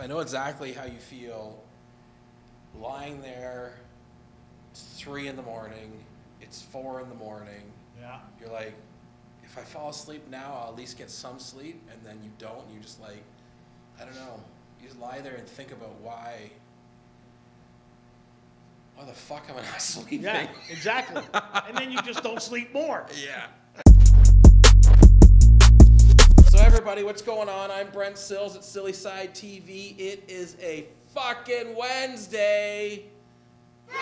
I know exactly how you feel lying there. It's 3 in the morning. It's 4 in the morning. Yeah. You're like, if I fall asleep now, I'll at least get some sleep. And then you don't. You're just like, I don't know. You just lie there and think about why the fuck am I not sleeping? Yeah, exactly. And then you just don't sleep more. Yeah. So everybody, what's going on? I'm Brent Sills at Silly Side TV. It is a fucking Wednesday. Yay!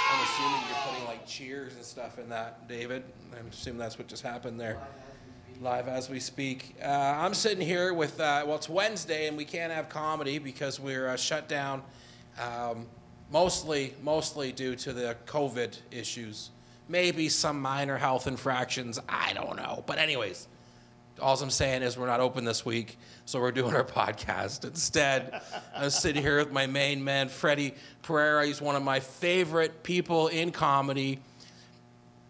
I'm assuming you're putting like cheers and stuff in that, David. I'm assuming that's what just happened there. Live as we speak. I'm sitting here with, it's Wednesday and we can't have comedy because we're shut down. Mostly due to the COVID issues. Maybe some minor health infractions. I don't know. But anyways, all I'm saying is we're not open this week, so we're doing our podcast instead. I'm sitting here with my main man, Freddy Proia. He's one of my favorite people in comedy.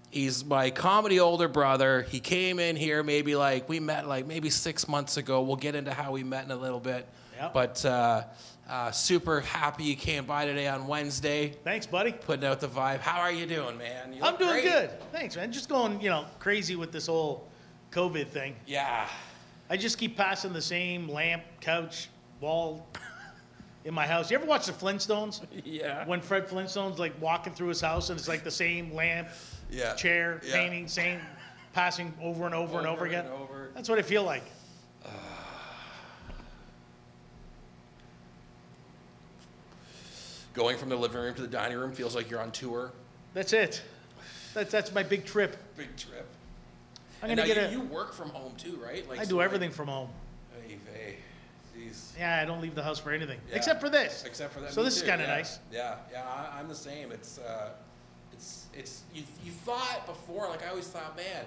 He's my comedy older brother. He came in here we met maybe 6 months ago. We'll get into how we met in a little bit. Yep. But super happy you came by today on Wednesday. Thanks, buddy. Putting out the vibe. How are you doing, man? I'm doing good. Thanks, man. Just going, crazy with this whole COVID thing. Yeah. I just keep passing the same lamp, couch, wall in my house. You ever watch the Flintstones? Yeah. When Fred Flintstone's like walking through his house and it's like the same lamp, chair, painting, same passing over and over and over again. That's what I feel like. Going from the living room to the dining room feels like you're on tour. That's it. That's my big trip. Big trip. I'm gonna get you work from home too, right? I do everything from home. Hey, geez. Yeah, I don't leave the house for anything Yeah. except for this. Except for that. So this is kind of nice. Yeah. I'm the same. It's you thought before, like I always thought, man,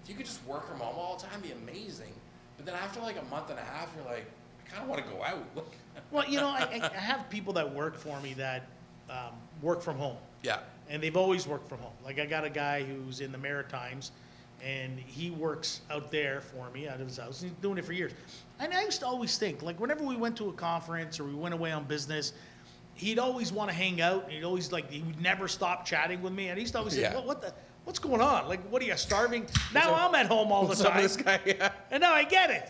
if you could just work from home all the time, it'd be amazing. But then after like a month and a half, you're like, I kind of want to go out. Well, I have people that work for me that work from home. Yeah. And they've always worked from home. Like I got a guy who's in the Maritimes, and he works out there for me out of his house. He's been doing it for years. And I used to always think, like whenever we went to a conference or we went away on business, he'd always want to hang out. And he would never stop chatting with me. And he used to always say, well, what's going on? Like, what are you, starving? Now I'm at home all the time. This guy, yeah. And now I get it.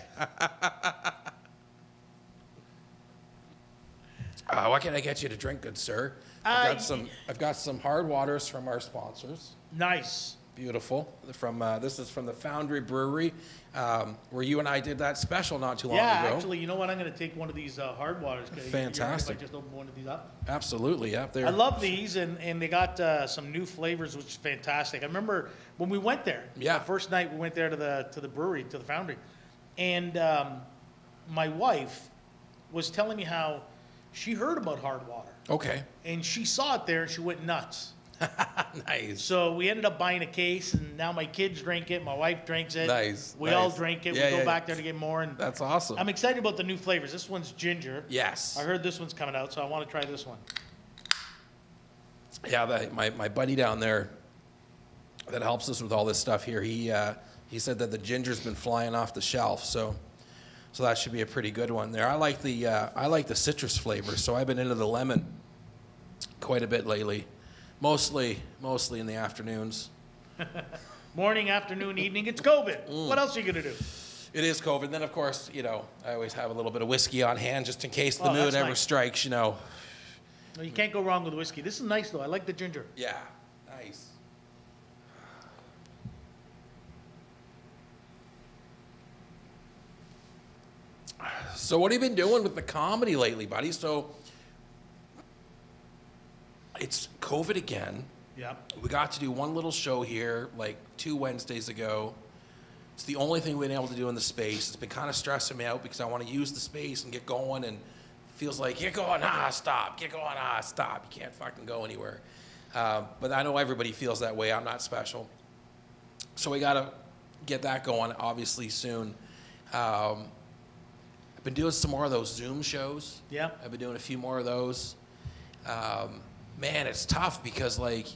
What can I get you to drink, good sir? I've got some hard waters from our sponsors. Nice. Beautiful. This is from the Foundry Brewery, where you and I did that special not too long ago. Yeah, actually, you know what? I'm going to take one of these hard waters. Fantastic. If I just open one of these up. Absolutely, yeah. I love these, and they got some new flavors, which is fantastic. I remember when we went there. Yeah. The first night we went there to the brewery, to the Foundry, and my wife was telling me how she heard about hard water. Okay. And she saw it there, and she went nuts. Nice. So we ended up buying a case, and now my kids drink it. My wife drinks it. Nice. We all drink it. Yeah, we go back there to get more. And that's awesome. I'm excited about the new flavors. This one's ginger. Yes. I heard this one's coming out, so I want to try this one. Yeah, my buddy down there that helps us with all this stuff here, he said that the ginger's been flying off the shelf, so that should be a pretty good one there. I like the citrus flavor, so I've been into the lemon quite a bit lately. Mostly in the afternoons. Morning, afternoon, evening. It's COVID. What else are you going to do? It is COVID. Then, of course, I always have a little bit of whiskey on hand just in case the mood ever strikes, No, you can't go wrong with whiskey. This is nice, though. I like the ginger. Yeah, nice. So what have you been doing with the comedy lately, buddy? So it's COVID again. Yep. We got to do one little show here like 2 Wednesdays ago. It's the only thing we've been able to do in the space. It's been kind of stressing me out because I want to use the space and get going, and it feels like, get going, stop. Get going, stop. You can't fucking go anywhere. But I know everybody feels that way. I'm not special. So we got to get that going, obviously, soon. I've been doing some more of those Zoom shows. Yeah. I've been doing a few more of those. Man, it's tough because, like,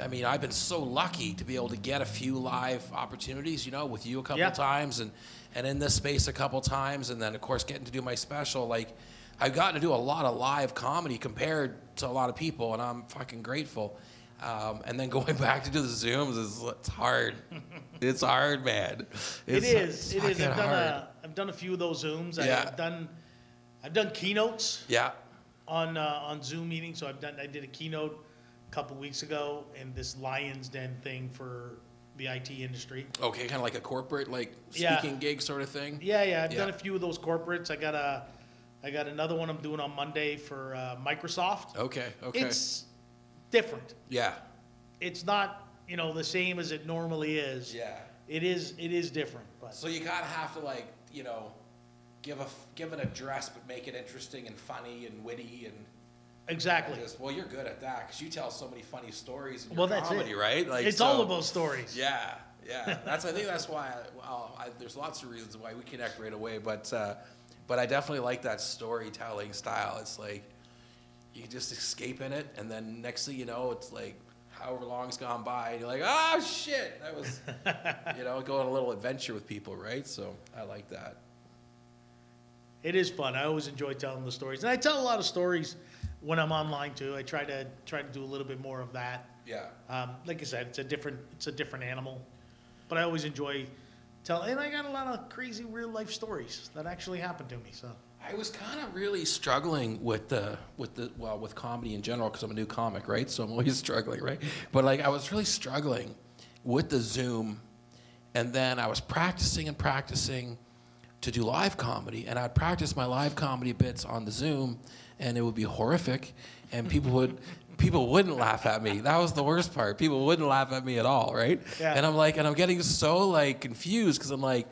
I mean, I've been so lucky to be able to get a few live opportunities, you know, with you a couple Yeah. times and in this space a couple times. And then, of course, getting to do my special. Like, I've gotten to do a lot of live comedy compared to a lot of people, and I'm fucking grateful. And then going back to do the Zooms it's hard. It's hard, man. It is. Hard. I've done a few of those Zooms. Yeah. I've done keynotes Yeah. on Zoom meetings. So I did a keynote a couple weeks ago in this Lion's Den thing for the IT industry. Okay, kind of like a corporate, like, Yeah. speaking gig sort of thing? Yeah. I've done a few of those corporates. I got another one I'm doing on Monday for Microsoft. Okay. It's different. Yeah. It's not, the same as it normally is. Yeah. It is different. But So you kind of have to, like, give an address, but make it interesting and funny and witty and exactly. well, you're good at that because you tell so many funny stories in your That's comedy, it. right? Like, it's all about stories. Yeah. I think that's why. There's lots of reasons why we connect right away, but I definitely like that storytelling style. It's like you just escape in it, and then next thing you know, it's like however long's gone by, and you're like, oh shit, that was, go on a little adventure with people, right? So I like that. It is fun. I always enjoy telling the stories, and I tell a lot of stories when I'm online too. I try to do a little bit more of that. Yeah. Like I said, it's a different animal, but I always enjoy telling. And I got a lot of crazy real life stories that actually happened to me. So I was kind of really struggling with comedy in general because I'm a new comic, right? So I'm always struggling, right? But like I was really struggling with the Zoom, and then I was practicing to do live comedy, and I'd practice my live comedy bits on the Zoom, and it would be horrific, and people wouldn't laugh at me. That was the worst part. People wouldn't laugh at me at all, right? Yeah. And I'm getting so like confused because I'm like,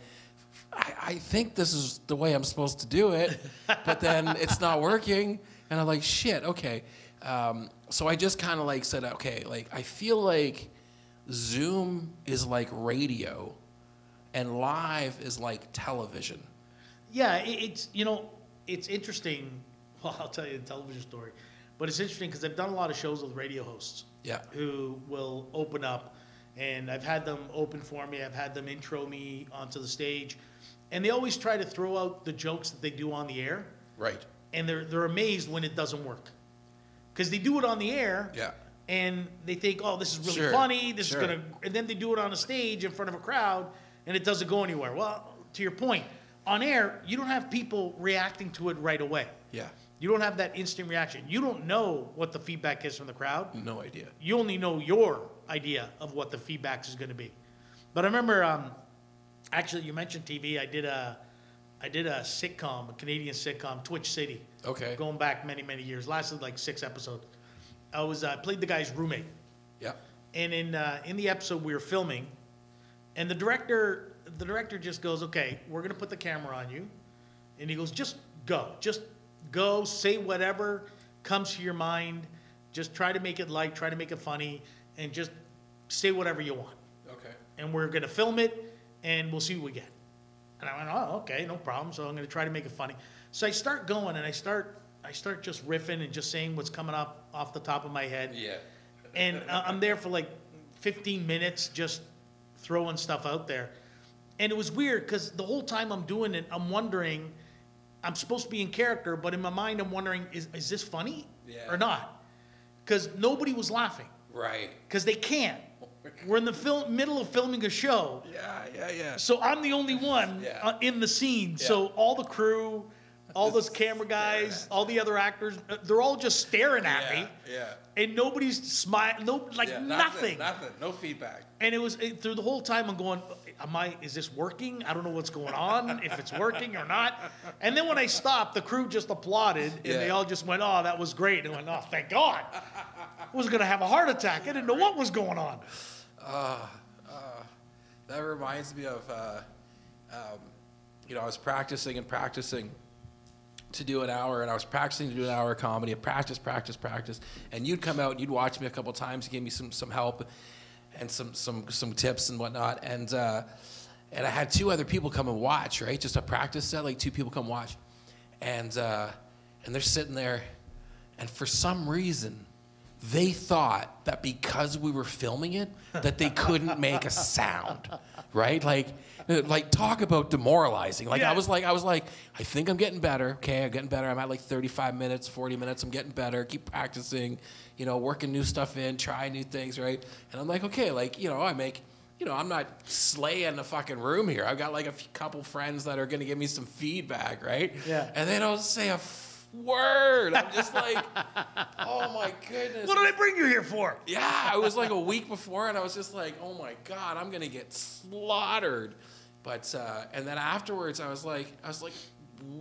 I think this is the way I'm supposed to do it, but then it's not working, and I'm like, shit, okay. So I just kind of like said, okay, like I feel like Zoom is like radio, and live is like television. yeah, it's interesting. Well, I'll tell you the television story, but it's interesting because I've done a lot of shows with radio hosts. Yeah. Who will open up, and I've had them open for me. I've had them intro me onto the stage, and they always try to throw out the jokes that they do on the air. Right. And they're amazed when it doesn't work, because they do it on the air. Yeah. And they think, oh, this is really Sure. funny. This Sure. is gonna, and then they do it on a stage in front of a crowd, and it doesn't go anywhere. Well, to your point, on air, you don't have people reacting to it right away. Yeah. You don't have that instant reaction. You don't know what the feedback is from the crowd. No idea. You only know your idea of what the feedback is going to be. But I remember, actually, you mentioned TV. I did a sitcom, a Canadian sitcom, Twitch City. Okay. Going back many, many years. Lasted like 6 episodes. I played the guy's roommate. Yeah. And in the episode we were filming, and the director just goes, okay, we're going to put the camera on you. And he goes, just go, say whatever comes to your mind. Just try to make it light, try to make it funny, and just say whatever you want. Okay. And we're going to film it, and we'll see what we get. And I went, oh, okay, no problem. So I'm going to try to make it funny. So I start going, and I start just riffing and just saying what's coming up off the top of my head. Yeah. And I'm there for like 15 minutes just throwing stuff out there. And it was weird because the whole time I'm doing it, I'm wondering, I'm supposed to be in character, but in my mind I'm wondering, is this funny or not? Because nobody was laughing. Right. Because they can't. We're in the middle of filming a show. Yeah. So I'm the only one in the scene. Yeah. So all the crew, all those camera guys, all the other actors, they're all just staring at me. Yeah. And nobody's smiling, nothing. Nothing. No feedback. And it was through the whole time I'm going, is this working? I don't know what's going on, if it's working or not. And then when I stopped, the crew just applauded, and they all just went, oh, that was great. And I went, oh, thank God. I was going to have a heart attack. I didn't know what was going on. That reminds me of, I was practicing to do an hour, and I was practicing to do an hour of comedy. Practice. And you'd come out and you'd watch me a couple times, give me some help and some tips and whatnot. And I had 2 other people come and watch, right? Just a practice set, like 2 people come watch. And they're sitting there, and for some reason, they thought that because we were filming it, that they couldn't make a sound, right? Like talk about demoralizing. Like I was like, I think I'm getting better. Okay, I'm getting better. I'm at like 35 minutes, 40 minutes. I'm getting better. Keep practicing, you know, working new stuff in, trying new things, right? And I'm like, okay, like, you know, I'm not slaying the fucking room here. I've got like a couple friends that are going to give me some feedback, right? Yeah. And they don't say a word. I'm just like, oh my goodness. What did I bring you here for? Yeah, it was like a week before, and I was just like, oh my God, I'm going to get slaughtered. But, and then afterwards, I was like,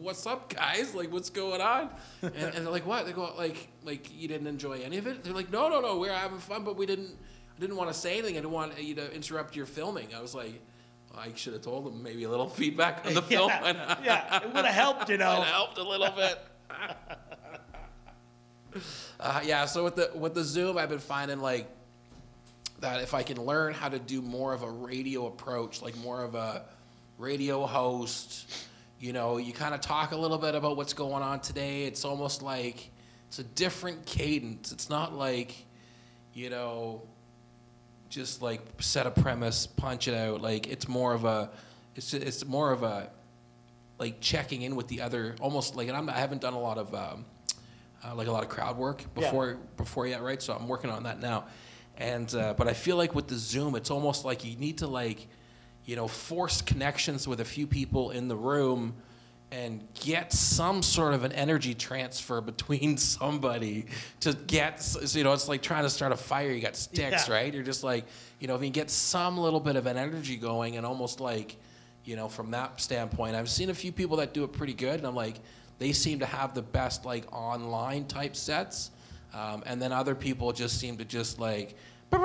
what's up, guys? Like, what's going on? And they're like, what? They go, like, you didn't enjoy any of it? They're like, no, we're having fun, but I didn't want to say anything. I didn't want you to interrupt your filming. I was like, well, I should have told them maybe a little feedback on the film. Yeah, it would have helped, you know. It would have helped a little bit. Yeah, so with the Zoom, I've been finding like that if I can learn how to do more of a radio approach, like more of a radio host, you know, you kind of talk a little bit about what's going on today. It's almost like it's a different cadence. It's not like, you know, just like set a premise, punch it out. Like it's more of a like checking in with the other, almost like, and I haven't done a lot of like a lot of crowd work before yet, right? So I'm working on that now, and but I feel like with the Zoom, it's almost like you need to like, you know, force connections with a few people in the room, and get some sort of an energy transfer between somebody to get, you know, it's like trying to start a fire. You got sticks, right? You're just like, you know, if you get some little bit of an energy going, and almost like, you know, from that standpoint, I've seen a few people that do it pretty good, and I'm like, they seem to have the best like online type sets, and then other people just seem to just like, and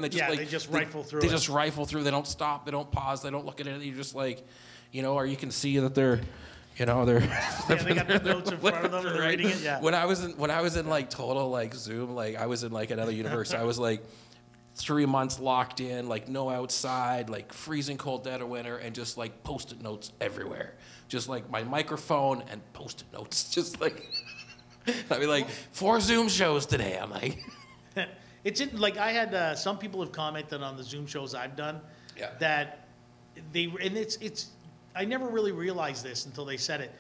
they just rifle through. They just rifle through. They don't stop. They don't pause. They don't look at it. You're just like, you know, or you can see that they're, you know, they're. Yeah, they got the notes in front of them. They're reading it. Yeah. When I was in like total like Zoom, like I was in like another universe. I was like 3 months locked in, like no outside, like freezing cold dead of winter, and just like Post-it notes everywhere. Just like my microphone and Post-it notes. Just like, I'd be like, 4 Zoom shows today. I'm like. It's like I had some people have commented on the Zoom shows I've done that it's I never really realized this until they said it,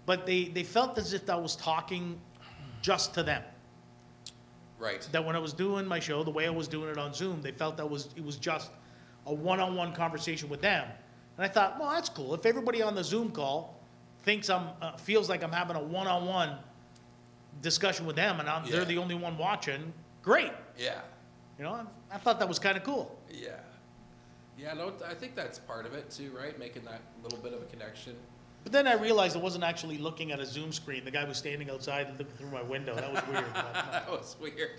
but they felt as if I was talking just to them. Right. That when I was doing my show, the way I was doing it on Zoom, they felt it was just a one-on-one conversation with them. And I thought, well, that's cool. If everybody on the Zoom call thinks feels like I'm having a one-on-one discussion with them, and they're the only one watching, great. Yeah. You know, I thought that was kind of cool. Yeah. Yeah, no, I think that's part of it too, right? Making that little bit of a connection. But then I realized I wasn't actually looking at a Zoom screen. The guy was standing outside and looking through my window. That was weird. That was weird.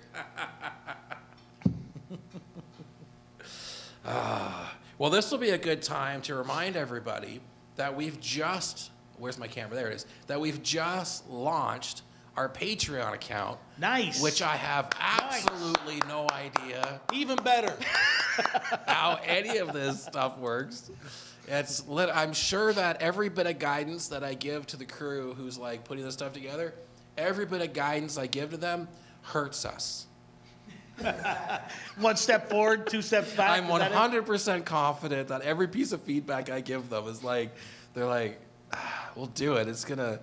Well, this will be a good time to remind everybody that we've just, where's my camera? There it is. That we've just launched our Patreon account. Nice. Which I have absolutely no idea. Even better. How any of this stuff works. I'm sure that every bit of guidance that I give to the crew who's like putting this stuff together, every bit of guidance I give to them hurts us. 1 step forward, 2 steps back. I'm 100% confident that every piece of feedback I give them is like, they're like, we'll do it. It's going to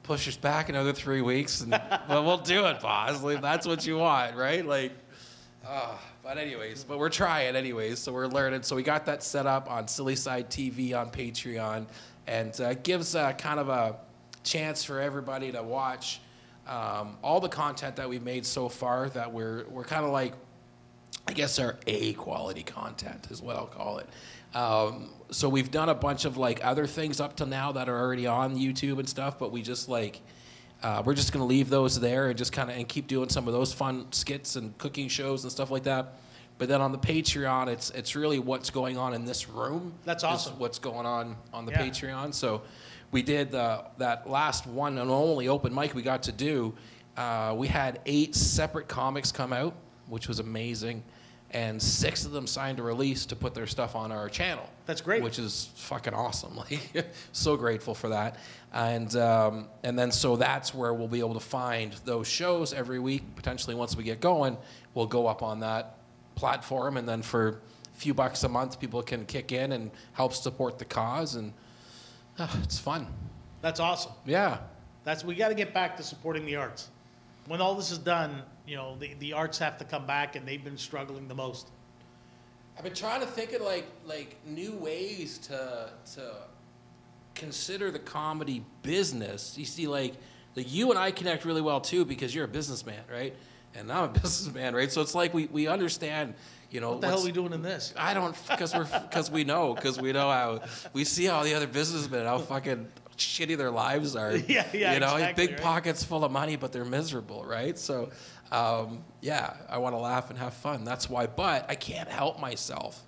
push us back another 3 weeks, and well, we'll do it, boss. Like, that's what you want, right? Like, but we're trying anyways, so we're learning. So we got that set up on Silly Side TV on Patreon, and it gives kind of a chance for everybody to watch all the content that we've made so far. That we're kind of like, I guess our A quality content is what I'll call it. So we've done a bunch of like other things up to now that are already on YouTube and stuff, but we just like. We're just going to leave those there and just kind of keep doing some of those fun skits and cooking shows and stuff like that. But then on the Patreon, it's really what's going on in this room. That's awesome. What's going on the Patreon. So we did that last one and only open mic we got to do. We had 8 separate comics come out, which was amazing. and 6 of them signed a release to put their stuff on our channel. That's great. Which is fucking awesome. Like, so grateful for that. And then so that's where we'll be able to find those shows every week. Potentially once we get going, we'll go up on that platform, and then for a few bucks a month, people can kick in and help support the cause, and it's fun. That's awesome. Yeah. We got to get back to supporting the arts. When all this is done, you know, the arts have to come back, and they've been struggling the most. I've been trying to think of like new ways to consider the comedy business. You see, like you and I connect really well too, because you're a businessman, right? And I'm a businessman, right? So it's like we understand, you know. What the hell are we doing in this? I don't, because we know how we see how the other businessmen, how fucking shitty their lives are. Yeah, you know, exactly, big right? pockets full of money, but they're miserable, right? So, yeah, I want to laugh and have fun. That's why. But I can't help myself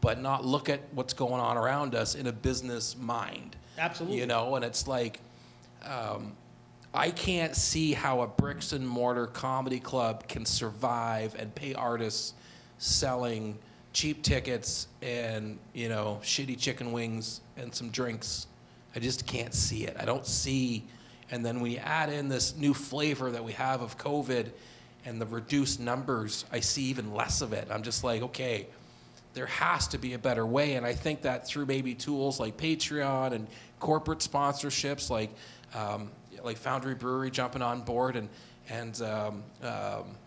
but not look at what's going on around us in a business mind. Absolutely. You know, and it's like, I can't see how a bricks and mortar comedy club can survive and pay artists selling cheap tickets and, you know, shitty chicken wings and some drinks. I just can't see it. I don't see. And then when you add in this new flavor that we have of COVID and the reduced numbers, I see even less of it. I'm just like, okay, there has to be a better way. And I think that through maybe tools like Patreon and corporate sponsorships, like Foundry Brewery jumping on board, and the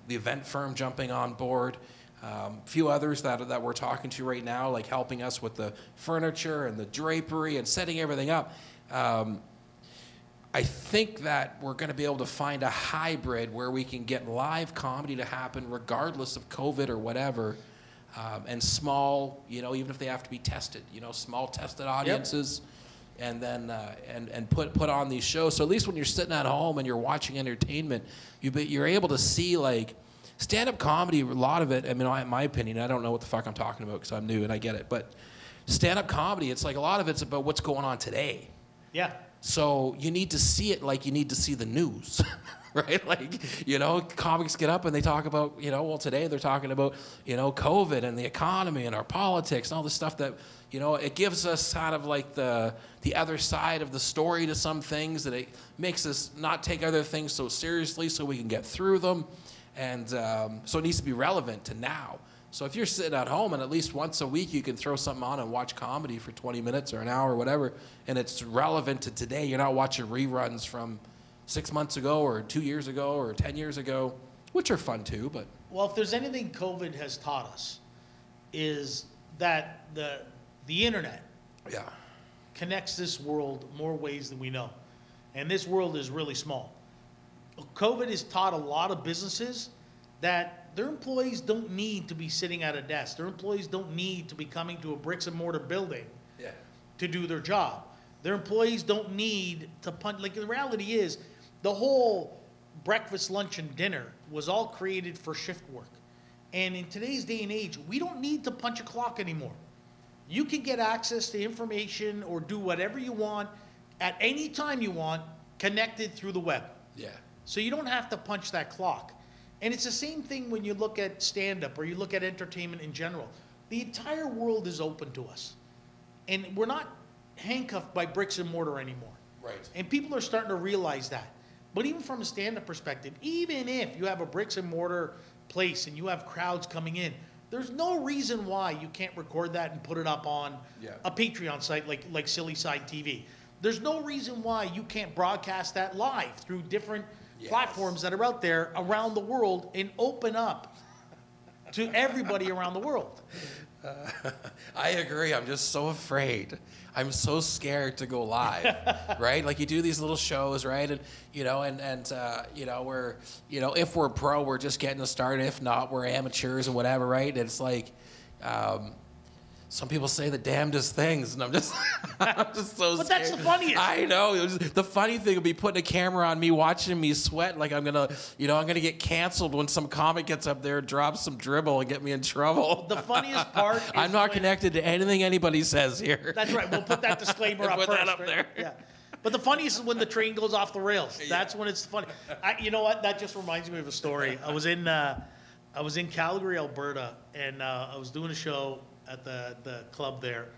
event firm jumping on board, a few others that we're talking to right now, like helping us with the furniture and the drapery and setting everything up. I think that we're going to be able to find a hybrid where we can get live comedy to happen regardless of COVID or whatever, and small, you know, even if they have to be tested, you know, small tested audiences. Yep. And then and put on these shows. So at least when you're sitting at home and you're watching entertainment, you're able to see, like, stand-up comedy, a lot of it, I mean, in my opinion, I don't know what the fuck I'm talking about because I'm new and I get it, but stand-up comedy, it's like a lot of it's about what's going on today. Yeah. So you need to see it like you need to see the news, right? Like, you know, comics get up and they talk about, you know, well, today they're talking about, you know, COVID and the economy and our politics and all this stuff that, you know, it gives us kind of like the other side of the story to some things, that it makes us not take other things so seriously so we can get through them. And so it needs to be relevant to now. So if you're sitting at home and at least once a week you can throw something on and watch comedy for 20 minutes or an hour or whatever, and it's relevant to today, you're not watching reruns from 6 months ago or 2 years ago or 10 years ago, which are fun too, but. Well, if there's anything COVID has taught us, is that the internet connects this world more ways than we know. And this world is really small. COVID has taught a lot of businesses that their employees don't need to be sitting at a desk. Their employees don't need to be coming to a bricks and mortar building to do their job. Their employees don't need to punch. Like, the reality is, the whole breakfast, lunch, and dinner was all created for shift work. And in today's day and age, we don't need to punch a clock anymore. You can get access to information or do whatever you want at any time you want, connected through the web. Yeah. So you don't have to punch that clock. And it's the same thing when you look at stand-up or you look at entertainment in general. The entire world is open to us. And we're not handcuffed by bricks and mortar anymore. Right. And people are starting to realize that. But even from a stand-up perspective, even if you have a bricks and mortar place and you have crowds coming in, there's no reason why you can't record that and put it up on a Patreon site like Silly Side TV. There's no reason why you can't broadcast that live through different platforms that are out there around the world and open up to everybody around the world. I agree. I'm just so afraid. I'm so scared to go live, right? Like, you do these little shows, right? And, you know, you know, we're, you know, if we're pro, we're just getting started. If not, we're amateurs or whatever, right? And it's like, some people say the damnedest things, and I'm just so scared. But that's the funniest. I know. The funny thing would be putting a camera on me, watching me sweat like I'm gonna get canceled when some comic gets up there, drops some dribble, and get me in trouble. The funniest part is I'm not connected to anything anybody says here. That's right. We'll put that disclaimer up Put first. that up right? there. Yeah. But the funniest is when the train goes off the rails. That's when it's funny. You know what? That just reminds me of a story. I was in I was in Calgary, Alberta, and I was doing a show at the club there,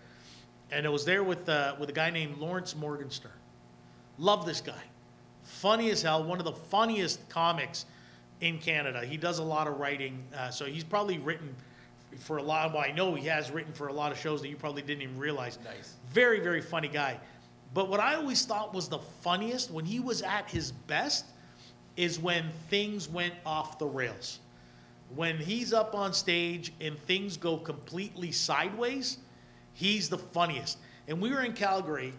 and I was there with a guy named Lawrence Morgenstern. Love this guy. Funny as hell, one of the funniest comics in Canada. He does a lot of writing, so he's probably written for a lot. Well, I know he has written for a lot of shows that you probably didn't even realize. Nice. Very, very funny guy. But what I always thought was the funniest, when he was at his best, is when things went off the rails. When he's up on stage and things go completely sideways, he's the funniest. And we were in Calgary,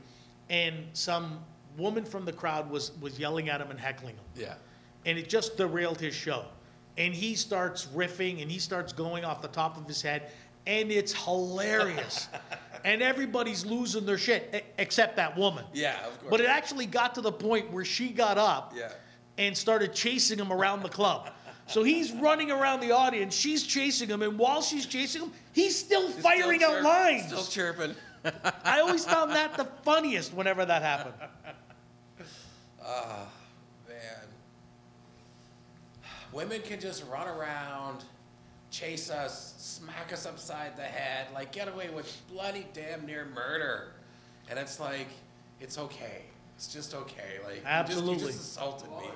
and some woman from the crowd was yelling at him and heckling him. Yeah. And it just derailed his show. And he starts riffing, and he starts going off the top of his head, and it's hilarious. And everybody's losing their shit, except that woman. Yeah, of course. But it actually got to the point where she got up and started chasing him around the club. So he's running around the audience, she's chasing him, and while she's chasing him, he's still firing out lines. Still chirping. I always found that the funniest whenever that happened. Oh, man. Women can just run around, chase us, smack us upside the head, like get away with bloody damn near murder. And it's like, it's okay. It's just okay. Like, absolutely. You just assaulted me.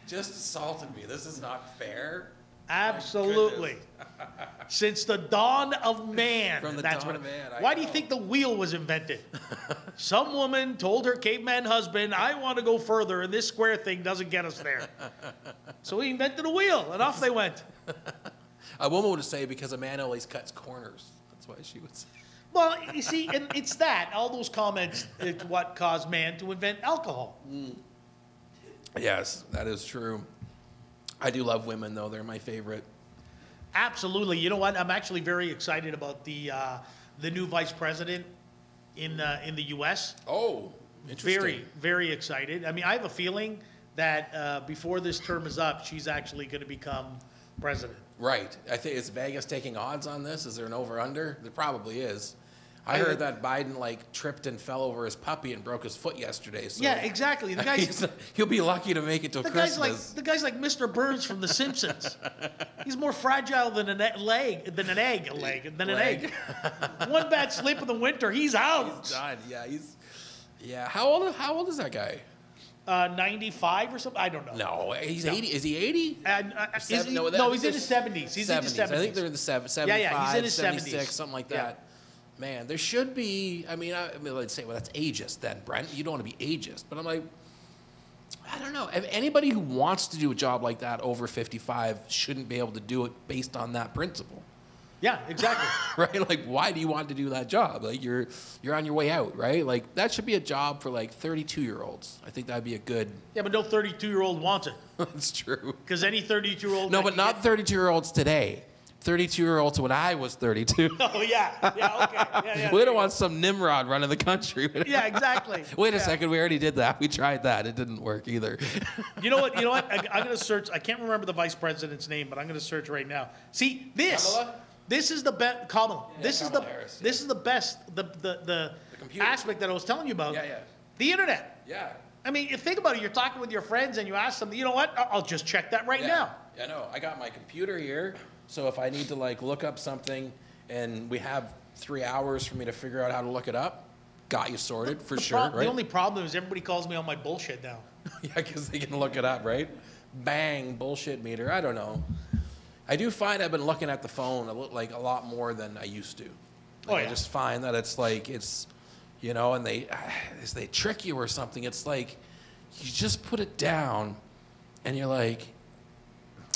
Just assaulted me. This is not fair. Absolutely. Since the dawn of man. From the dawn of man. Why do you think the wheel was invented? Some woman told her caveman husband, I want to go further, and this square thing doesn't get us there. So he invented a wheel, and off they went. A woman would say because a man always cuts corners. That's why she would say. Well, you see, and it's that. All those comments, it's what caused man to invent alcohol. Mm. Yes, that is true. I do love women, though. They're my favorite. Absolutely. You know what? I'm actually very excited about the new vice president in the U.S. Oh, interesting. Very, very excited. I mean, I have a feeling that before this term is up, she's actually going to become president. Right. I think, is Vegas taking odds on this? Is there an over-under? There probably is. I heard that Biden like tripped and fell over his puppy and broke his foot yesterday. So yeah, exactly. The guy's, he'll be lucky to make it till Christmas. The guy's like Mr. Burns from The Simpsons. He's more fragile than an egg. One bad slip in the winter, he's out. He's done. Yeah. How old is that guy? 95 or something. I don't know. No, he's 80. Is he 80? No, he's in his 70s. He's in his 70s. I think they're in the 75, yeah, he's in his 76, something like that. Man, there should be, I mean, let's say, well, that's ageist then, Brent. You don't want to be ageist. But I'm like, I don't know. Anybody who wants to do a job like that over 55 shouldn't be able to do it based on that principle. Yeah, exactly. Right? Like, why do you want to do that job? Like, you're on your way out, right? Like, that should be a job for, like, 32-year-olds. I think that'd be a good... Yeah, but no 32-year-old wants it. That's true. Because any 32-year-old... No, but not 32-year-olds today. 32-year-olds when I was 32. Oh, yeah. Yeah, okay. Yeah, we don't want some Nimrod running the country. Yeah, exactly. Wait a second. We already did that. We tried that. It didn't work either. You know what? I'm going to search. I can't remember the vice president's name, but I'm going to search right now. See, this is the best. Kamala. Yeah, this is the best. The aspect that I was telling you about. Yeah. The internet. Yeah. I mean, think about it. You're talking with your friends and you ask them, you know what? I'll just check that right now. Yeah, no. I got my computer here. So if I need to like look up something and we have 3 hours for me to figure out how to look it up, got you sorted for sure, right? The only problem is everybody calls me on my bullshit now. Yeah, because they can look it up, right? Bang, bullshit meter. I don't know. I do find I've been looking at the phone a lot more than I used to. I just find that it's like, you know, and they trick you or something. It's like you just put it down and you're like,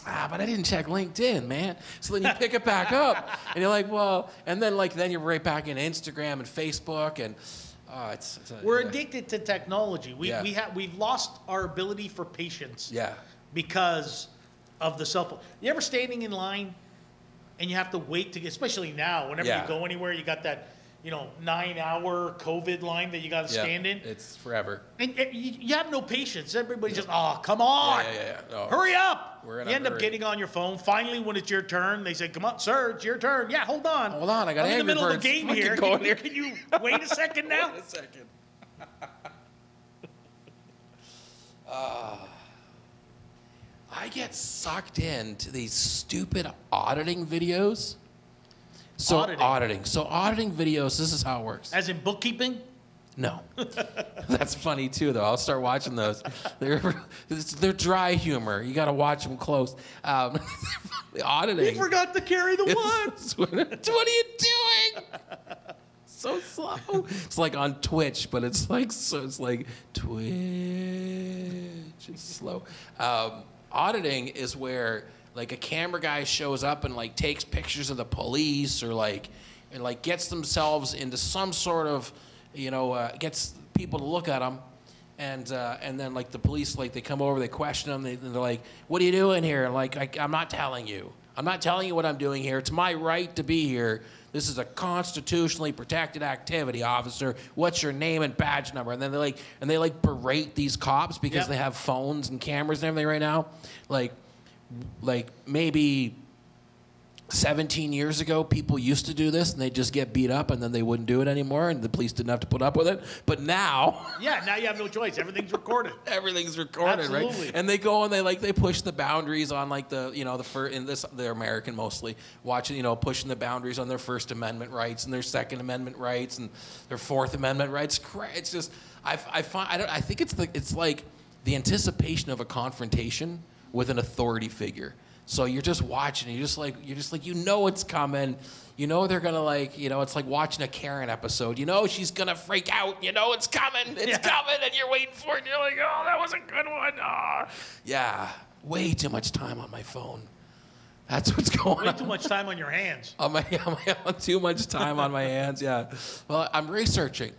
but I didn't check LinkedIn, man. So then you pick it back up, and you're like, well, and then you're right back in Instagram and Facebook, and we're addicted to technology. We've lost our ability for patience. Yeah. Because of the cell phone. You ever standing in line, and you have to wait to get, especially now, whenever you go anywhere, you got that 9-hour COVID line that you got to stand in. It's forever. And you have no patience. Everybody's just, come on. Yeah. Oh. Hurry up. You end up getting on your phone. Finally, when it's your turn, they say, come on, sir, it's your turn. Yeah, hold on. Hold on, I got I'm in the middle of the game here. Can you wait a second now? Wait a second. I get sucked into these stupid auditing videos. So auditing. So auditing videos, this is how it works. As in bookkeeping? No. That's funny too, though. I'll start watching those. They're dry humor. You got to watch them close. The auditing. You forgot to carry the ones. What are you doing? So slow. It's like on Twitch, but it's like Twitch. It's slow. Auditing is where like a camera guy shows up and like takes pictures of the police or like gets themselves into some sort of gets people to look at them, and then like the police, like they come over, they question them, they're like, "What are you doing here?" Like, I'm not telling you. I'm not telling you what I'm doing here. It's my right to be here. This is a constitutionally protected activity, officer. What's your name and badge number? And then they berate these cops because they have phones and cameras and everything right now. Like maybe 17 years ago, people used to do this, and they'd just get beat up, and then they wouldn't do it anymore, and the police didn't have to put up with it. But now... Yeah, now you have no choice. Everything's recorded. Everything's recorded, Absolutely. right? And they go and they push the boundaries on like they're American mostly, pushing the boundaries on their First Amendment rights and their Second Amendment rights and their Fourth Amendment rights. It's just, I think it's like the anticipation of a confrontation with an authority figure. So you're just watching, and you're just like it's coming. They're gonna it's like watching a Karen episode. She's gonna freak out. It's coming. It's coming, and you're waiting for it. And you're like, oh, that was a good one. Oh. Yeah, way too much time on my phone. That's what's going on. Way too much time on your hands. Too much time on my hands. Yeah. Well, I'm researching,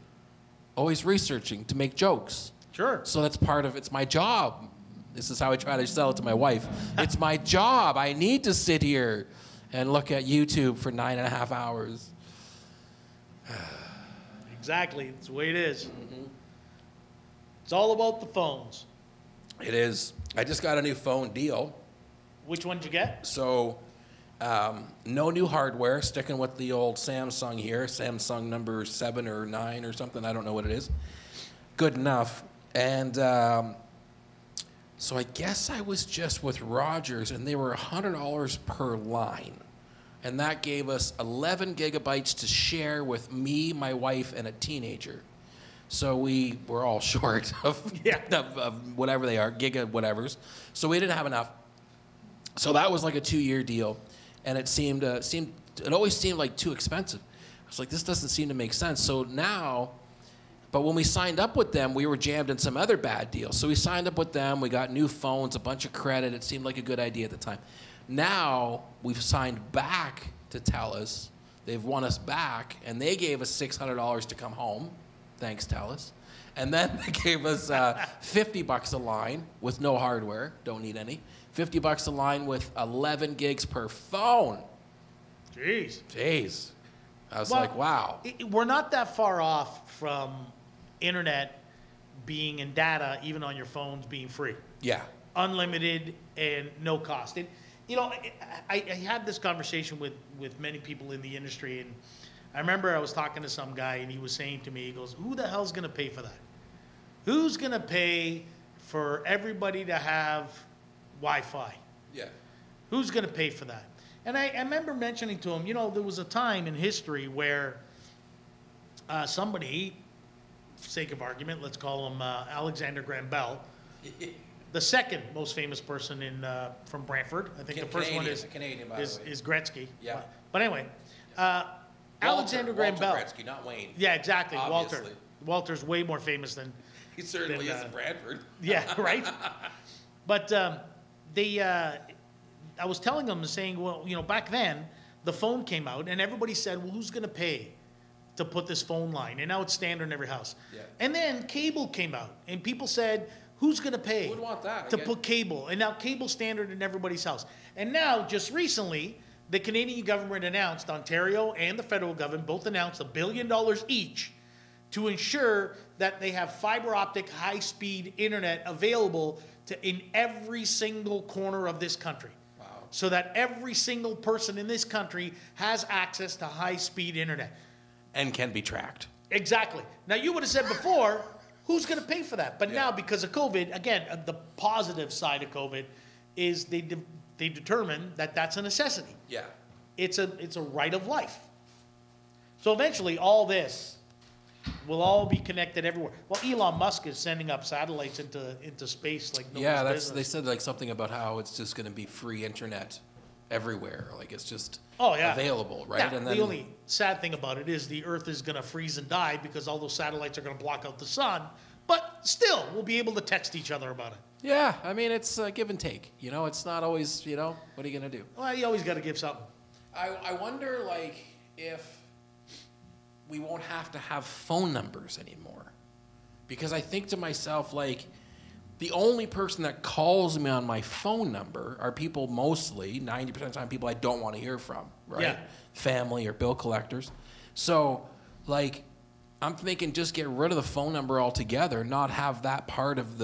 always researching to make jokes. Sure. So that's part of it's my job. This is how I try to sell it to my wife. It's my job. I need to sit here and look at YouTube for 9.5 hours. Exactly. That's the way it is. Mm-hmm. It's all about the phones. It is. I just got a new phone deal. Which one did you get? So, no new hardware. Sticking with the old Samsung here. Samsung number 7 or 9 or something. I don't know what it is. Good enough. And... So I guess I was just with Rogers, and they were $100 per line. And that gave us 11 gigabytes to share with me, my wife, and a teenager. So we were all short of whatever they are, giga whatevers. So we didn't have enough. So that was like a 2-year deal. And it always seemed like too expensive. I was like, this doesn't seem to make sense. So now... But when we signed up with them, we were jammed in some other bad deals. So we signed up with them. We got new phones, a bunch of credit. It seemed like a good idea at the time. Now we've signed back to TELUS. They've won us back, and they gave us $600 to come home. Thanks, TELUS. And then they gave us $50 a line with no hardware. Don't need any. $50 a line with 11 gigs per phone. Jeez. I was like, wow. We're not that far off from internet being and data, even on your phones, being free. Yeah. Unlimited and no cost. I had this conversation with many people in the industry, and I remember I was talking to some guy, and he was saying to me, he goes, who the hell's going to pay for that? Who's going to pay for everybody to have Wi-Fi? Yeah. Who's going to pay for that? And I remember mentioning to him, there was a time in history where somebody, for sake of argument, let's call him Alexander Graham Bell, the second most famous person from Brantford. I think the first one is Canadian, is Gretzky. Yeah. But anyway, Alexander Graham Bell. Walter Gretzky, not Wayne. Yeah, exactly. Obviously. Walter's way more famous than. He certainly is in Brantford. Yeah, right. But I was telling them, saying, well, back then, the phone came out, and everybody said, well, who's going to pay to put this phone line? And now it's standard in every house. Yeah. And then cable came out, and people said, who's going to pay Who would want that? to put cable? And now cable's standard in everybody's house. And now, just recently, the Canadian government announced, Ontario and the federal government both announced $1 billion each to ensure that they have fiber optic high-speed internet available in every single corner of this country. So that every single person in this country has access to high-speed internet. And can be tracked. Exactly. Now, you would have said before, who's going to pay for that? But now, because of COVID, again, the positive side of COVID is they determine that that's a necessity. Yeah. It's a right of life. So eventually, all this will all be connected everywhere. Well, Elon Musk is sending up satellites into space like nobody's business. They said like something about how it's just going to be free internet everywhere. Like it's just available, right? Yeah, and the only sad thing about it is the Earth is going to freeze and die because all those satellites are going to block out the sun. But still, we'll be able to text each other about it. Yeah, I mean, it's give and take. You know, it's not always, you know, what are you going to do? Well, you always got to give something. I wonder, like, if we won't have to have phone numbers anymore. Because I think to myself, like, the only person that calls me on my phone number are people mostly, 90% of the time, people I don't want to hear from, right? Yeah. Family or bill collectors. So, like, I'm thinking just get rid of the phone number altogether, not have that part of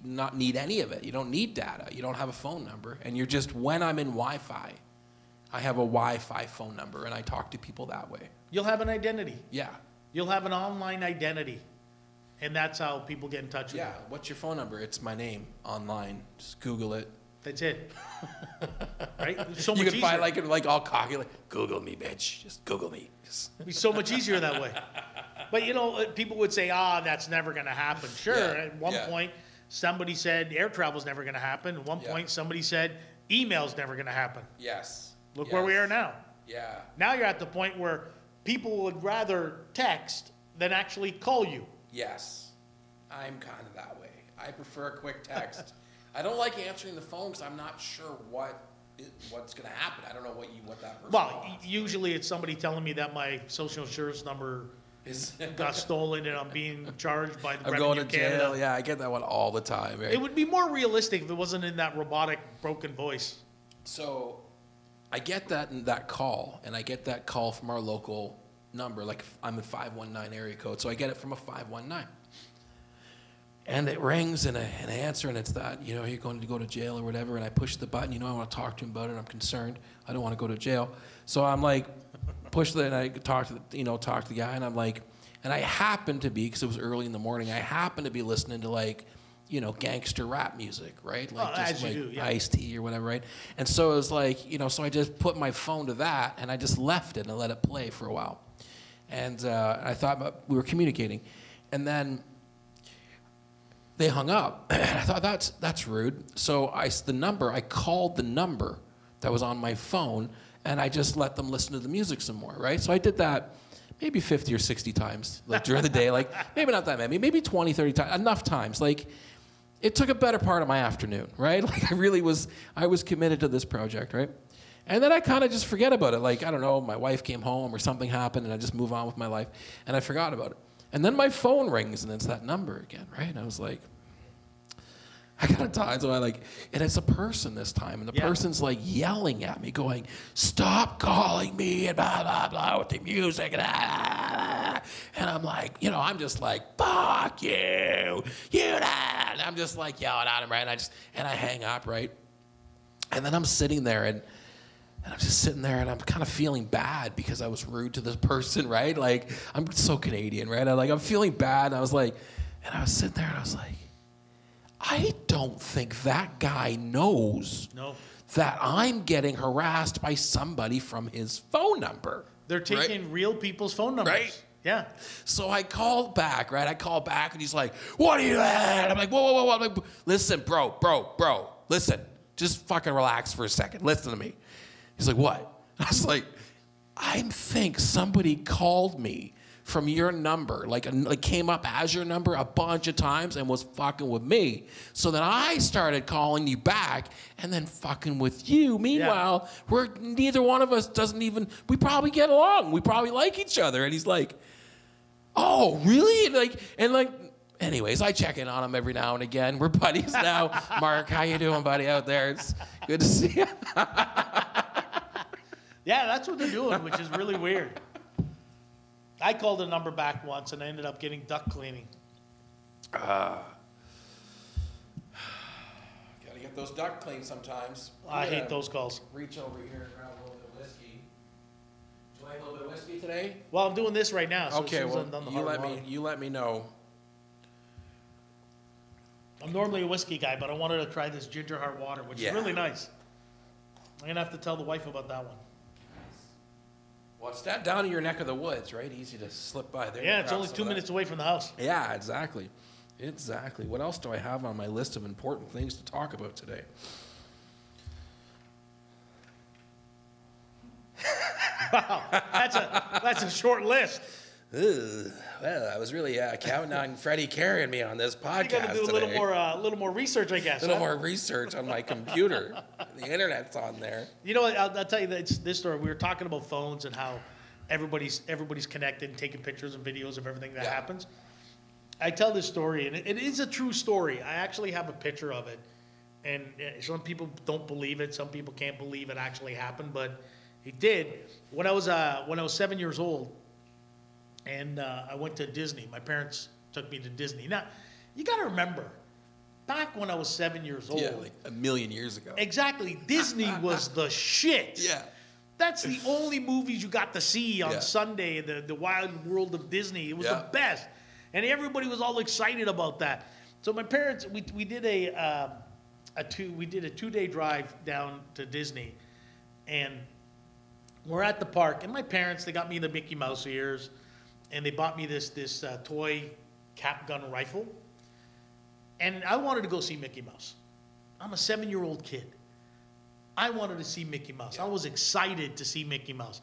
not need any of it. You don't need data. You don't have a phone number. And you're just, when I'm in Wi-Fi, I have a Wi-Fi phone number, and I talk to people that way. You'll have an identity. Yeah. You'll have an online identity. And that's how people get in touch with you. Yeah. What's your phone number? It's my name online. Just Google it. That's it. Right? It's so you much can easier. find like all cocky, like, Google me, bitch. Just Google me. It'd be so much easier that way. But, you know, people would say, that's never going to happen. Sure. Yeah. At one point, somebody said air travel's never going to happen. At one point, somebody said email's never going to happen. Yes. Look where we are now. Yeah. Now you're at the point where people would rather text than actually call you. Yes. I'm kind of that way. I prefer a quick text. I don't like answering the phone because I'm not sure what's going to happen. I don't know what that person wants. Usually it's somebody telling me that my social insurance number got stolen and I'm being charged by the Revenue going to Canada. jail. Yeah, I get that one all the time. Right? It would be more realistic if it wasn't in that robotic, broken voice. So I get that call, and I get that call from our local number. Like I'm a 519 area code, so I get it from a 519. And it rings, and I answer, and it's that, you know, you're going to go to jail or whatever, and I push the button, you know, I want to talk to him about it, I'm concerned, I don't want to go to jail. So I'm like, and I talk to the guy, and I'm like, and I happen to be, because it was early in the morning, I happen to be listening to, like, you know, gangster rap music, right? Like as you do, yeah. Ice-T or whatever, right? And so it was like, you know, so I just put my phone to that, and I just left it and let it play for a while. And I thought we were communicating. And then they hung up. And I thought, that's rude. So I called the number that was on my phone, and I just let them listen to the music some more, right? So I did that maybe 50 or 60 times, like during the day, like maybe not that many, maybe 20, 30 times, enough times. Like it took a better part of my afternoon, right? Like I was committed to this project, right? And then I kind of just forget about it. Like, I don't know, my wife came home or something happened, and I just move on with my life, and I forgot about it. And then my phone rings, and it's that number again, right? And I was like, I gotta talk. So and it's a person this time, and the person's like yelling at me, going, "Stop calling me," and blah blah blah with the music, and I'm like, you know, I'm just like, "Fuck you, and I'm just like yelling at him, right? And I hang up, right? And then I'm sitting there, and I'm just sitting there, and I'm kind of feeling bad because I was rude to this person, right? Like, I'm so Canadian, right? I'm feeling bad, and I was sitting there, and I was like, I don't think that guy knows that I'm getting harassed by somebody from his phone number. They're taking real people's phone numbers. Right? Yeah. So I called back, right? I called back, and he's like, "What are you at?" I'm like, whoa. I'm like, listen, bro, listen. Just fucking relax for a second. Listen to me. He's like, "What?" I was like, I think somebody called me from your number, like came up as your number a bunch of times and was fucking with me. So then I started calling you back and then fucking with you. Meanwhile, neither one of us we probably get along. We probably like each other. And he's like, "Oh, really?" And anyways, I check in on him every now and again. We're buddies now. Mark, how you doing, buddy, out there? It's good to see you. Yeah, that's what they're doing, which is really weird. I called a number back once, and I ended up getting duct cleaning. Gotta get those duct cleaned sometimes. I hate those calls. Reach over here and grab a little bit of whiskey. Would you like a little bit of whiskey today? Well, I'm doing this right now. So okay, well, you let me know. I'm normally a whiskey guy, but I wanted to try this ginger heart water, which is really nice. I'm going to have to tell the wife about that one. Well, it's down in your neck of the woods, right? Easy to slip by there. Yeah, it's only 2 minutes away from the house. Yeah, exactly. Exactly. What else do I have on my list of important things to talk about today? Wow, that's a short list. Ugh. Well, I was really counting on Freddy carrying me on this podcast You got to do a little more research, I guess. A little more research on my computer. The internet's on there. You know what? I'll tell you this story. We were talking about phones and how everybody's connected and taking pictures and videos of everything that happens. I tell this story, and it is a true story. I actually have a picture of it, and some people don't believe it. Some people can't believe it actually happened, but it did. When I was 7 years old, and I went to Disney. My parents took me to Disney. Now, you got to remember, back when I was 7 years old. Yeah, like a million years ago. Exactly. Disney was the shit. Yeah. That's the only movies you got to see on Sunday, the Wild World of Disney. It was the best. And everybody was all excited about that. So my parents, we did a 2-day drive down to Disney. And we're at the park. And my parents, they got me the Mickey Mouse ears. And they bought me this toy cap gun rifle. And I wanted to go see Mickey Mouse. I'm a 7-year-old kid. I wanted to see Mickey Mouse. I was excited to see Mickey Mouse.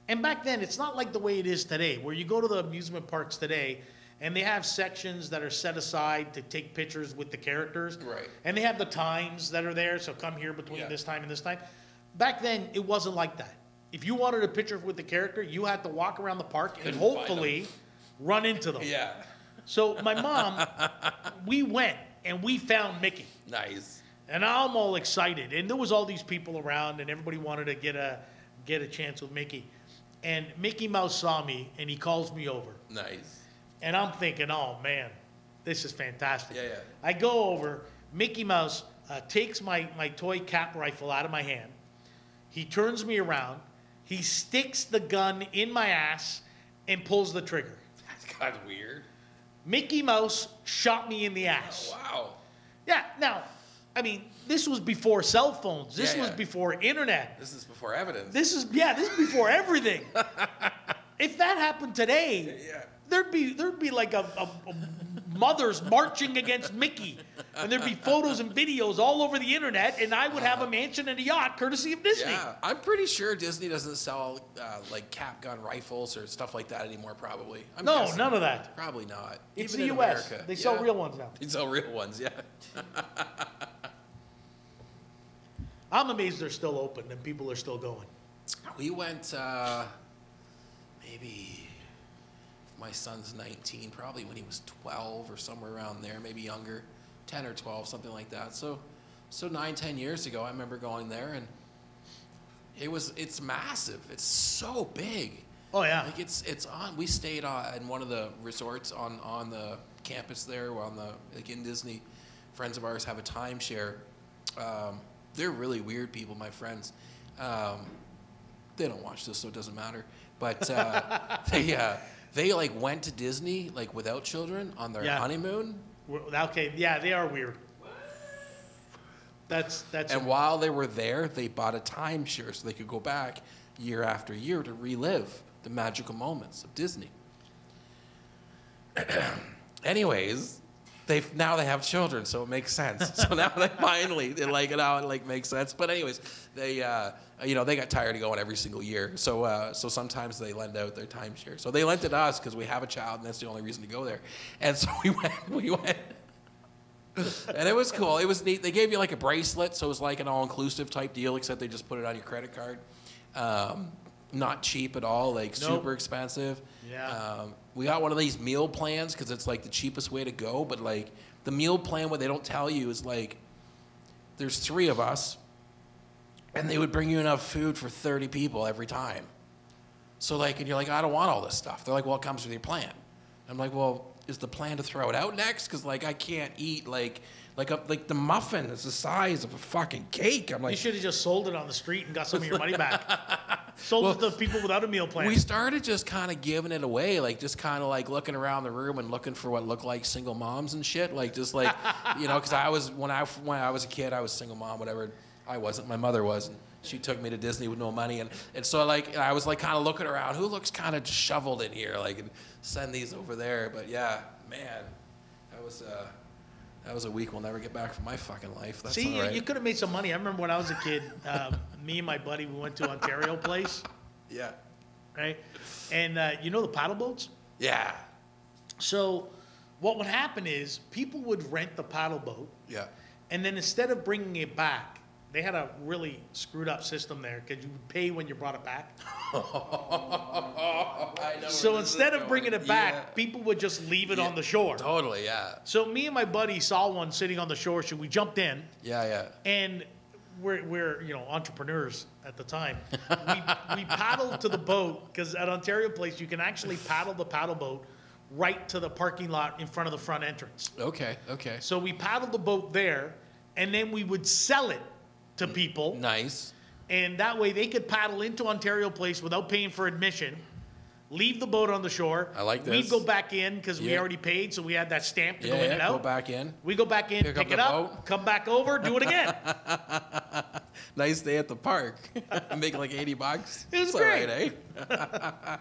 And back then, it's not like the way it is today, where you go to the amusement parks today, and they have sections that are set aside to take pictures with the characters. Right. And they have the times that are there, so come here between this time and this time. Back then, it wasn't like that. If you wanted a picture with the character, you had to walk around the park and hopefully run into them. Yeah. So my mom, we went and we found Mickey. Nice. And I'm all excited. And there was all these people around and everybody wanted to get a chance with Mickey. And Mickey Mouse saw me and he calls me over. Nice. And I'm thinking, oh man, this is fantastic. Yeah. I go over, Mickey Mouse takes my toy cap rifle out of my hand. He turns me around. He sticks the gun in my ass and pulls the trigger. That's kind of weird. Mickey Mouse shot me in the ass. Oh, wow. Yeah, now, I mean, this was before cell phones. This was before internet. This is before evidence. This is before everything. If that happened today, there'd be like a mothers marching against Mickey. And there'd be photos and videos all over the internet, and I would have a mansion and a yacht courtesy of Disney. Yeah, I'm pretty sure Disney doesn't sell like cap gun rifles or stuff like that anymore, probably. No, none of that. Probably not. It's Even the in U.S. America. They sell real ones now. They sell real ones, yeah. I'm amazed they're still open and people are still going. We went maybe... My son's 19, probably when he was 12 or somewhere around there, maybe younger, 10 or 12, something like that. So 9-10 years ago, I remember going there, and it's massive. It's so big. Oh yeah. Like it's on. We stayed in one of the resorts on the campus there, like in Disney. Friends of ours have a timeshare. They're really weird people, my friends. They don't watch this, so it doesn't matter. But they like went to Disney like without children on their honeymoon. Okay, yeah, they are weird. That's. And while they were there, they bought a timeshare so they could go back year after year to relive the magical moments of Disney. Anyways, now they have children, so it makes sense. So now they like it out, it like makes sense. But anyways, they they got tired of going every single year. So sometimes they lend out their timeshare. So they lent it to us because we have a child, and that's the only reason to go there. And so we went. And it was cool. It was neat. They gave you like a bracelet, so it was like an all-inclusive type deal, except they just put it on your credit card. Not cheap at all, like super expensive. Yeah. We got one of these meal plans because it's like the cheapest way to go. But like the meal plan, what they don't tell you is like there's 3 of us, and they would bring you enough food for 30 people every time. So like, and you're like, I don't want all this stuff. They're like, well, it comes with your plan. I'm like, well, is the plan to throw it out next? Because like I can't eat like the muffin is the size of a fucking cake. I'm like, you should have just sold it on the street and got some of your money back. Sold to the people without a meal plan. We started just kind of giving it away, like just kind of like looking around the room and looking for what looked like single moms and shit, like just like, you know, because when I was a kid, I was a single mom, whatever. I wasn't. My mother was, and she took me to Disney with no money, and so like I was like kind of looking around, who looks kind of shoveled in here, like, and send these over there. But yeah, man, that was a week we'll never get back from my fucking life. That's See, all right. you could have made some money. I remember when I was a kid, me and my buddy, we went to Ontario Place. Yeah. Right? And you know the paddle boats? Yeah. So what would happen is people would rent the paddle boat. Yeah. And then instead of bringing it back, they had a really screwed up system there because you would pay when you brought it back. I know So instead of bringing it back, people would just leave it on the shore. Totally, yeah. So me and my buddy saw one sitting on the shore, so we jumped in. Yeah, yeah. And we're you know, entrepreneurs at the time. We paddled to the boat because at Ontario Place you can actually paddle the paddle boat right to the parking lot in front of the front entrance. Okay, okay. So we paddled the boat there, and then we would sell it to people. Nice. And that way they could paddle into Ontario Place without paying for admission, leave the boat on the shore. I like this. We'd go back in because we Yeah. already paid, so we had that stamp to go Yeah, in and out. go back in. We go back in, Pick pick up it the up, boat. come back over, do it again. Nice day at the park. Make like $80. It was It's great. All right, eh?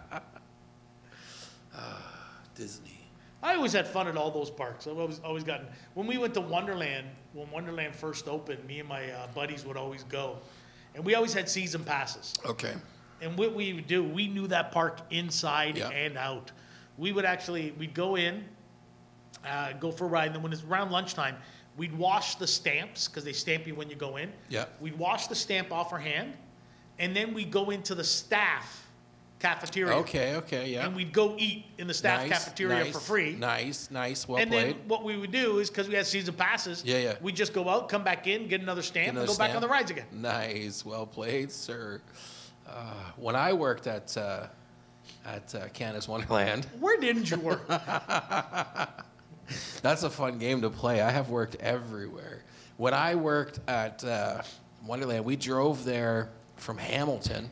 Disney. I always had fun at all those parks. I've always gotten. When we went to Wonderland, when Wonderland first opened, me and my buddies would always go, and we always had season passes. Okay. And what we would do, we knew that park inside Yeah. and out. We'd go in, go for a ride, and then when it's around lunchtime, we'd wash the stamps because they stamp you when you go in. Yeah. We'd wash the stamp off our hand, and then we'd go into the staff cafeteria. Okay, okay, yeah. And we'd go eat in the staff Nice, cafeteria nice, for free. Nice, well And played. then what we would do is, because we had season passes, Yeah, yeah. we'd just go out, come back in, get another stamp, Get another and go back stamp. on the rides again. Nice, well played, sir. When I worked at Canada's Wonderland, Where didn't you work? that's a fun game to play. I have worked everywhere. When I worked at Wonderland, we drove there from Hamilton.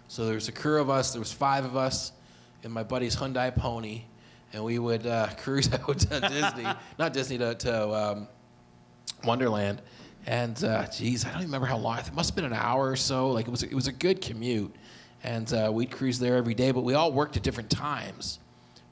So there was a crew of us. There was 5 of us in my buddy's Hyundai Pony, and we would cruise out to Disney, not Disney, to Wonderland. And geez, I don't even remember how long. It must have been an hour or so. Like it was a good commute, and we'd cruise there every day. But we all worked at different times.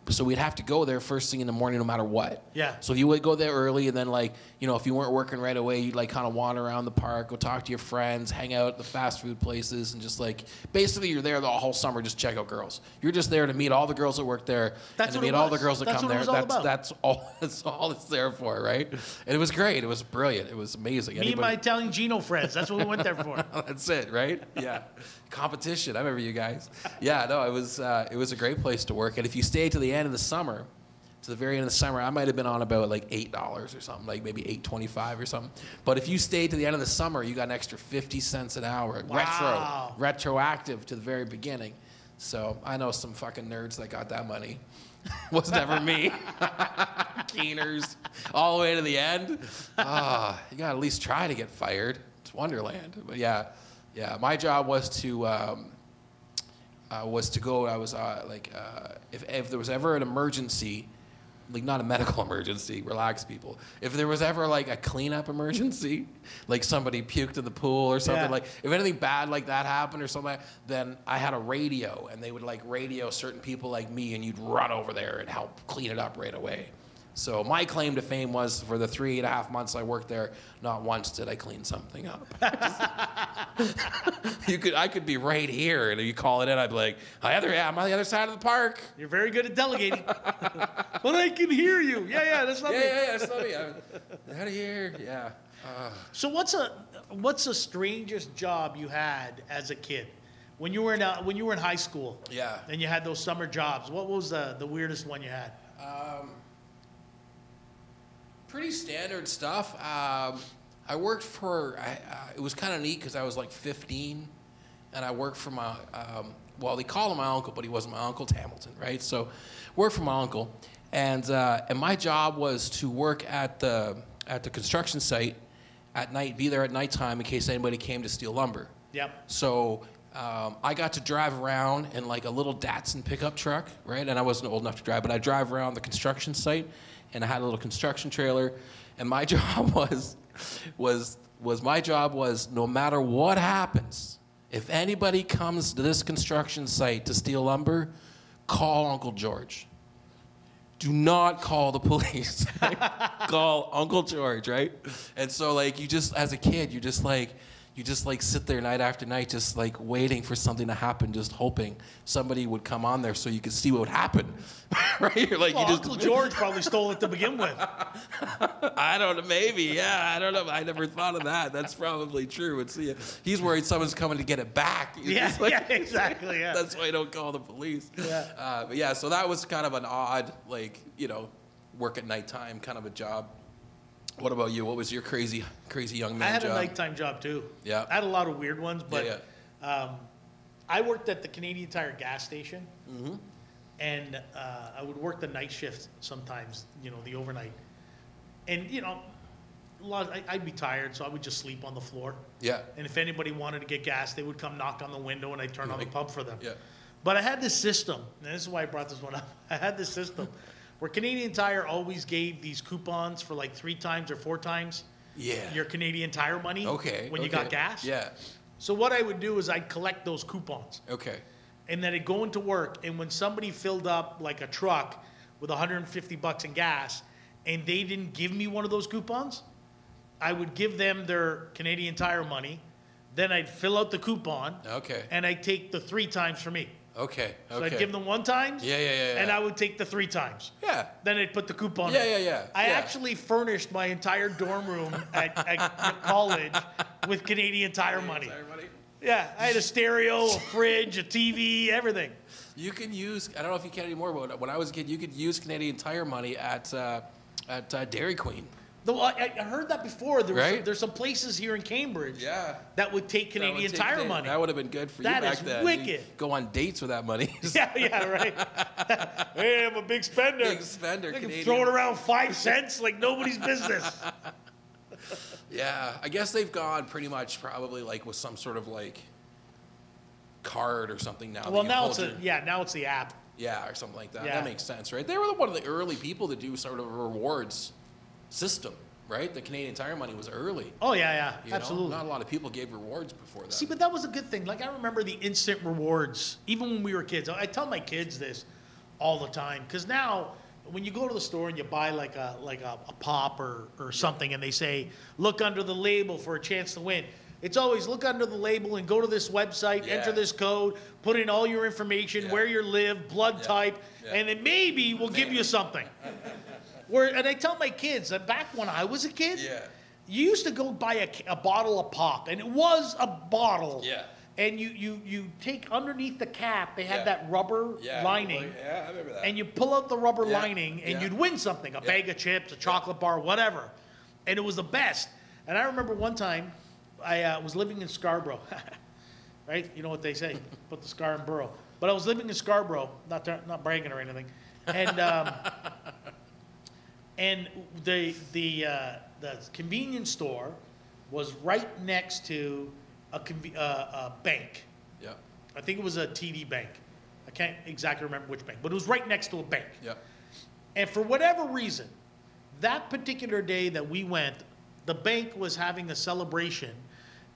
So we'd have to go there first thing in the morning no matter what. Yeah. So you would go there early, and then, like, you know, if you weren't working right away, you'd, like, kind of wander around the park, go talk to your friends, hang out at the fast food places, and just, like, basically you're there the whole summer just check out girls. You're just there to meet all the girls that work there That's and to what it meet all was. the girls that That's come what it there. was all about. That's all it's there for, right? And it was great. It was brilliant. It was amazing. Me and my Italian Gino friends. That's what we went there for. That's it, right? Yeah. Competition. I remember you guys. Yeah, no, it was a great place to work. And if you stayed to the end of the summer, to the very end of the summer, I might have been on about like $8 or something, like maybe $8.25 or something. But if you stayed to the end of the summer, you got an extra 50 cents an hour. Wow. Retroactive to the very beginning. So I know some fucking nerds that got that money. Was never me. Keeners. All the way to the end. You got to at least try to get fired. It's Wonderland. But yeah, my job was to go. I was if there was ever an emergency, like not a medical emergency, relax people. If there was ever like a cleanup emergency, like somebody puked in the pool or something, Yeah. like if anything bad like that happened or something, then I had a radio and they would like radio certain people like me and you'd run over there and help clean it up right away. So my claim to fame was for the 3.5 months I worked there, not once did I clean something up. I could be right here, and if you call it in, I'd be like, I'm on the other side of the park. You're very good at delegating. But I can hear you. Yeah, that's not me. Yeah, that's not me. I'm out of here. Yeah. So what's the strangest job you had as a kid? When you were in high school? Yeah. And you had those summer jobs. What was the weirdest one you had? Pretty standard stuff. I worked for, it was kind of neat because I was like 15, and I worked for my, they call him my uncle, but he wasn't my uncle, it's Hamilton, right? So worked for my uncle, and my job was to work at the construction site at night, be there at nighttime in case anybody came to steal lumber. Yep. So I got to drive around in like a little Datsun pickup truck, right? And I wasn't old enough to drive, but I drive around the construction site, and I had a little construction trailer, and my job was no matter what happens, if anybody comes to this construction site to steal lumber, call Uncle George. Do not call the police. Call Uncle George, right? And so like you just, as a kid, you just sit there night after night, just like waiting for something to happen, just hoping somebody would come on there so you could see what would happen. Right? You're like, well, Uncle George probably stole it to begin with. I don't know, maybe, yeah, I don't know. I never thought of that. That's probably true. He's worried someone's coming to get it back. Yeah, like, yeah, exactly, yeah. That's why I don't call the police. Yeah. But yeah, so that was kind of an odd, like, work at nighttime kind of a job. What about you? What was your crazy young man job? I had a nighttime job too. Yeah. I had a lot of weird ones, but yeah. I worked at the Canadian Tire gas station, Mm-hmm. and I would work the night shift sometimes, the overnight. And, I'd be tired, so I would just sleep on the floor. Yeah. And if anybody wanted to get gas, they would come knock on the window, and I'd turn on the pump for them. Yeah. But I had this system, and this is why I brought this one up. I had this system where Canadian Tire always gave these coupons for like 3 times or 4 times your Canadian Tire money when you got gas. Yeah. So what I would do is I'd collect those coupons. Okay. And then I'd go into work, and when somebody filled up like a truck with $150 in gas and they didn't give me one of those coupons, I would give them their Canadian Tire money. Then I'd fill out the coupon. Okay. And I'd take the 3 times for me. Okay. So I'd give them 1 time. Yeah. And I would take the 3 times. Yeah. Then I'd put the coupon in. Yeah. I actually furnished my entire dorm room at college with Canadian Tire money. Yeah, I had a stereo, a fridge, a TV, everything. You can use, I don't know if you can anymore, but when I was a kid, you could use Canadian Tire money at Dairy Queen. Though I heard that before. There's some places here in Cambridge that would take Canadian Tire money. That would have been good for you back then. That is wicked. You'd go on dates with that money. Yeah, right. Hey, I'm a big spender. Big spender, Canadian. Throwing around 5 cents like nobody's business. Yeah, I guess they've gone pretty much probably like with some sort of like card or something now. Well, now it's the app. Yeah, or something like that. Yeah. That makes sense, right? They were one of the early people to do sort of a rewards system, right? The Canadian Tire money was early. Oh, yeah, You absolutely. know? Not a lot of people gave rewards before that. See, but that was a good thing. Like, I remember the instant rewards, even when we were kids. I tell my kids this all the time, because now when you go to the store and you buy like a pop or something, and they say, look under the label for a chance to win. It's always look under the label and go to this website, enter this code, put in all your information, where you live, blood type, and then maybe we'll give you something. And I tell my kids that back when I was a kid, you used to go buy a bottle of pop, and it was a bottle. Yeah. And you take underneath the cap, they had that rubber lining. Yeah, I remember that. And you pull out the rubber lining, and you'd win something, a bag of chips, a chocolate bar, whatever. And it was the best. And I remember one time, I was living in Scarborough, right? You know what they say, put the scar in burrow. But I was living in Scarborough, not bragging or anything. And and the convenience store was right next to a bank. Yeah. I think it was a TD bank. I can't exactly remember which bank, but it was right next to a bank. Yeah. And for whatever reason, that particular day that we went, the bank was having a celebration,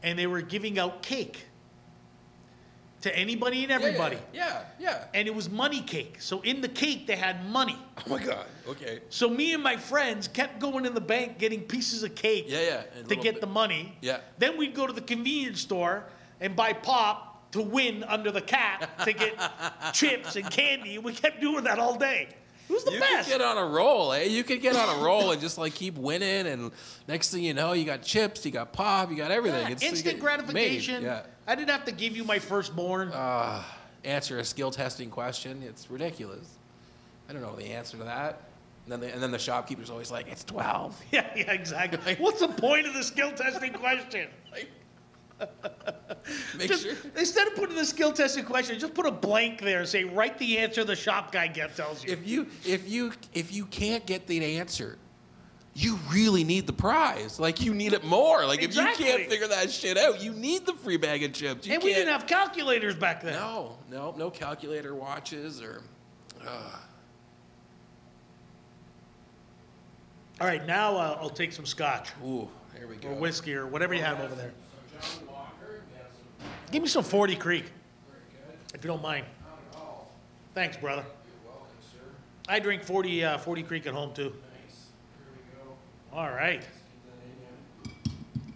and they were giving out cake to anybody and everybody. Yeah. And it was money cake. So in the cake, they had money. Oh my God. Okay. So me and my friends kept going in the bank getting pieces of cake to get the money. Yeah. Then we'd go to the convenience store and buy pop to win under the cap to get chips and candy. And we kept doing that all day. It was the best. You could get on a roll, eh? You could get on a roll and just like keep winning, and next thing you know, you got chips, you got pop, you got everything. Yeah, instant gratification. Yeah. I didn't have to give you my firstborn. Answer a skill testing question. It's ridiculous. I don't know the answer to that. And then the shopkeeper's always like, it's 12. Yeah, exactly. What's the point of the skill testing question? Instead of putting the skill testing question, just put a blank there and say, write the answer the shop guy tells you. If you can't get the answer, you really need the prize. Like, you need it more. Like, Exactly. if you can't figure that shit out, you need the free bag of chips. We didn't have calculators back then. No calculator watches or... All right, now I'll take some scotch. Ooh, here we go. Or whiskey or whatever you have over there. John Walker. Give me some 40 Creek, Very good. if you don't mind. Not at all. Thanks, brother. You're welcome, sir. I drink 40 Creek at home, too. Nice. Here we go. All right. Let's keep that in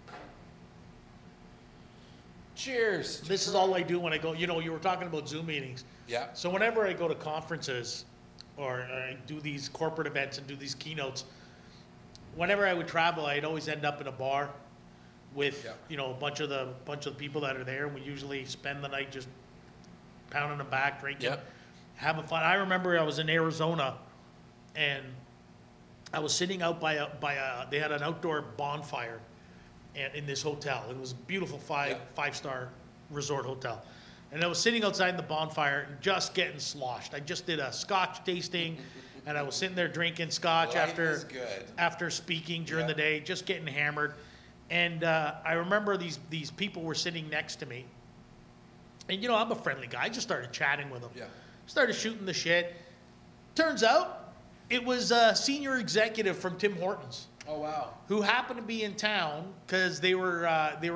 here. Cheers. This is all I do when I go. You know, you were talking about Zoom meetings. Yeah. So whenever I go to conferences or I do these corporate events and do these keynotes, whenever I would travel, I'd always end up in a bar with, you know, a bunch of the people that are there. And we usually spend the night just pounding them back, drinking, having fun. I remember I was in Arizona and I was sitting out by they had an outdoor bonfire in this hotel. It was a beautiful five-star resort hotel. And I was sitting outside the bonfire and just getting sloshed. I just did a scotch tasting and I was sitting there drinking scotch after speaking during the day, just getting hammered. And I remember these people were sitting next to me. And, you know, I'm a friendly guy. I just started chatting with them. Yeah. Started shooting the shit. Turns out it was a senior executive from Tim Hortons. Oh, wow. Who happened to be in town because they were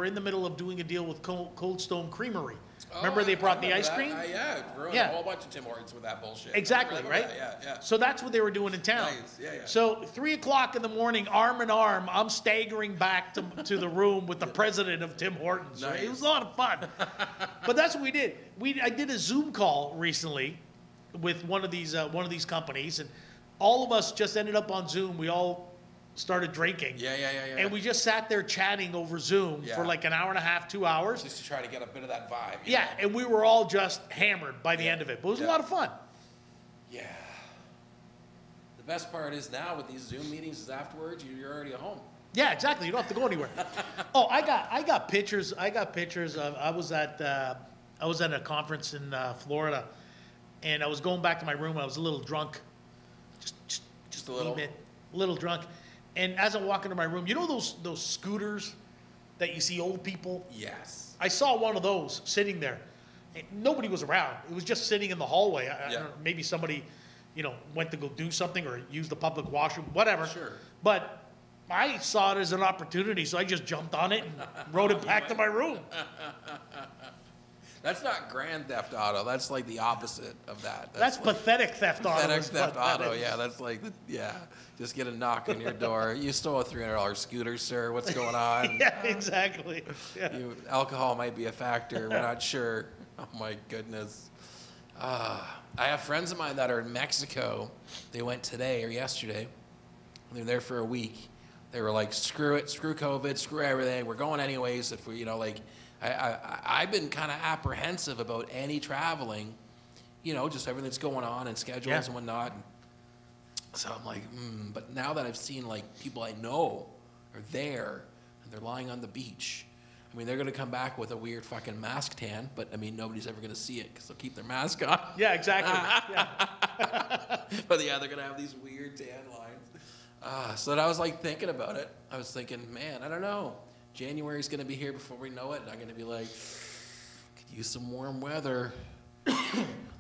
in the middle of doing a deal with Cold Stone Creamery. Remember they brought the ice cream? Yeah, ruined a whole bunch of Tim Hortons with that bullshit. Exactly, right? Yeah. So that's what they were doing in town. Nice. Yeah. So 3 o'clock in the morning, arm in arm, I'm staggering back to the room with the president of Tim Hortons. Nice. Right? It was a lot of fun. But that's what we did. I did a Zoom call recently with one of these companies, and all of us just ended up on Zoom. We all started drinking. Yeah. And we just sat there chatting over Zoom for like an hour and a half, 2 hours. Just to try to get a bit of that vibe. Yeah, and we were all just hammered by the end of it. But it was a lot of fun. Yeah. The best part is now with these Zoom meetings is afterwards, you're already at home. Yeah, exactly. You don't have to go anywhere. Oh, I got pictures. I got pictures of. I was at a conference in Florida, and I was going back to my room. I was a little drunk, just a little drunk. And as I'm walking to my room, you know those scooters that you see old people? Yes. I saw one of those sitting there. And nobody was around. It was just sitting in the hallway. I don't know, maybe somebody, you know, went to go do something or use the public washroom, whatever. Sure. But I saw it as an opportunity, so I just jumped on it and rode it back to my room. That's not grand theft auto. That's like the opposite of that. That's like pathetic theft auto. pathetic theft auto. Yeah, that's like, just get a knock on your door. You stole a $300 scooter, sir. What's going on? Yeah, exactly. Yeah. Alcohol might be a factor. We're not sure. Oh, my goodness. I have friends of mine that are in Mexico. They went today or yesterday. They're there for a week. They were like, screw it, screw COVID, screw everything. We're going anyways. If we, I've been kind of apprehensive about any traveling, just everything that's going on and schedules and whatnot. And so I'm like, but now that I've seen like people I know are there and they're lying on the beach, I mean, they're going to come back with a weird fucking mask tan, but I mean, nobody's ever going to see it because they'll keep their mask on. Yeah, exactly. Yeah. But yeah, they're going to have these weird tan lines. So then I was like thinking about it. I was thinking, man, I don't know. January's going to be here before we know it, and I'm going to be like, could use some warm weather.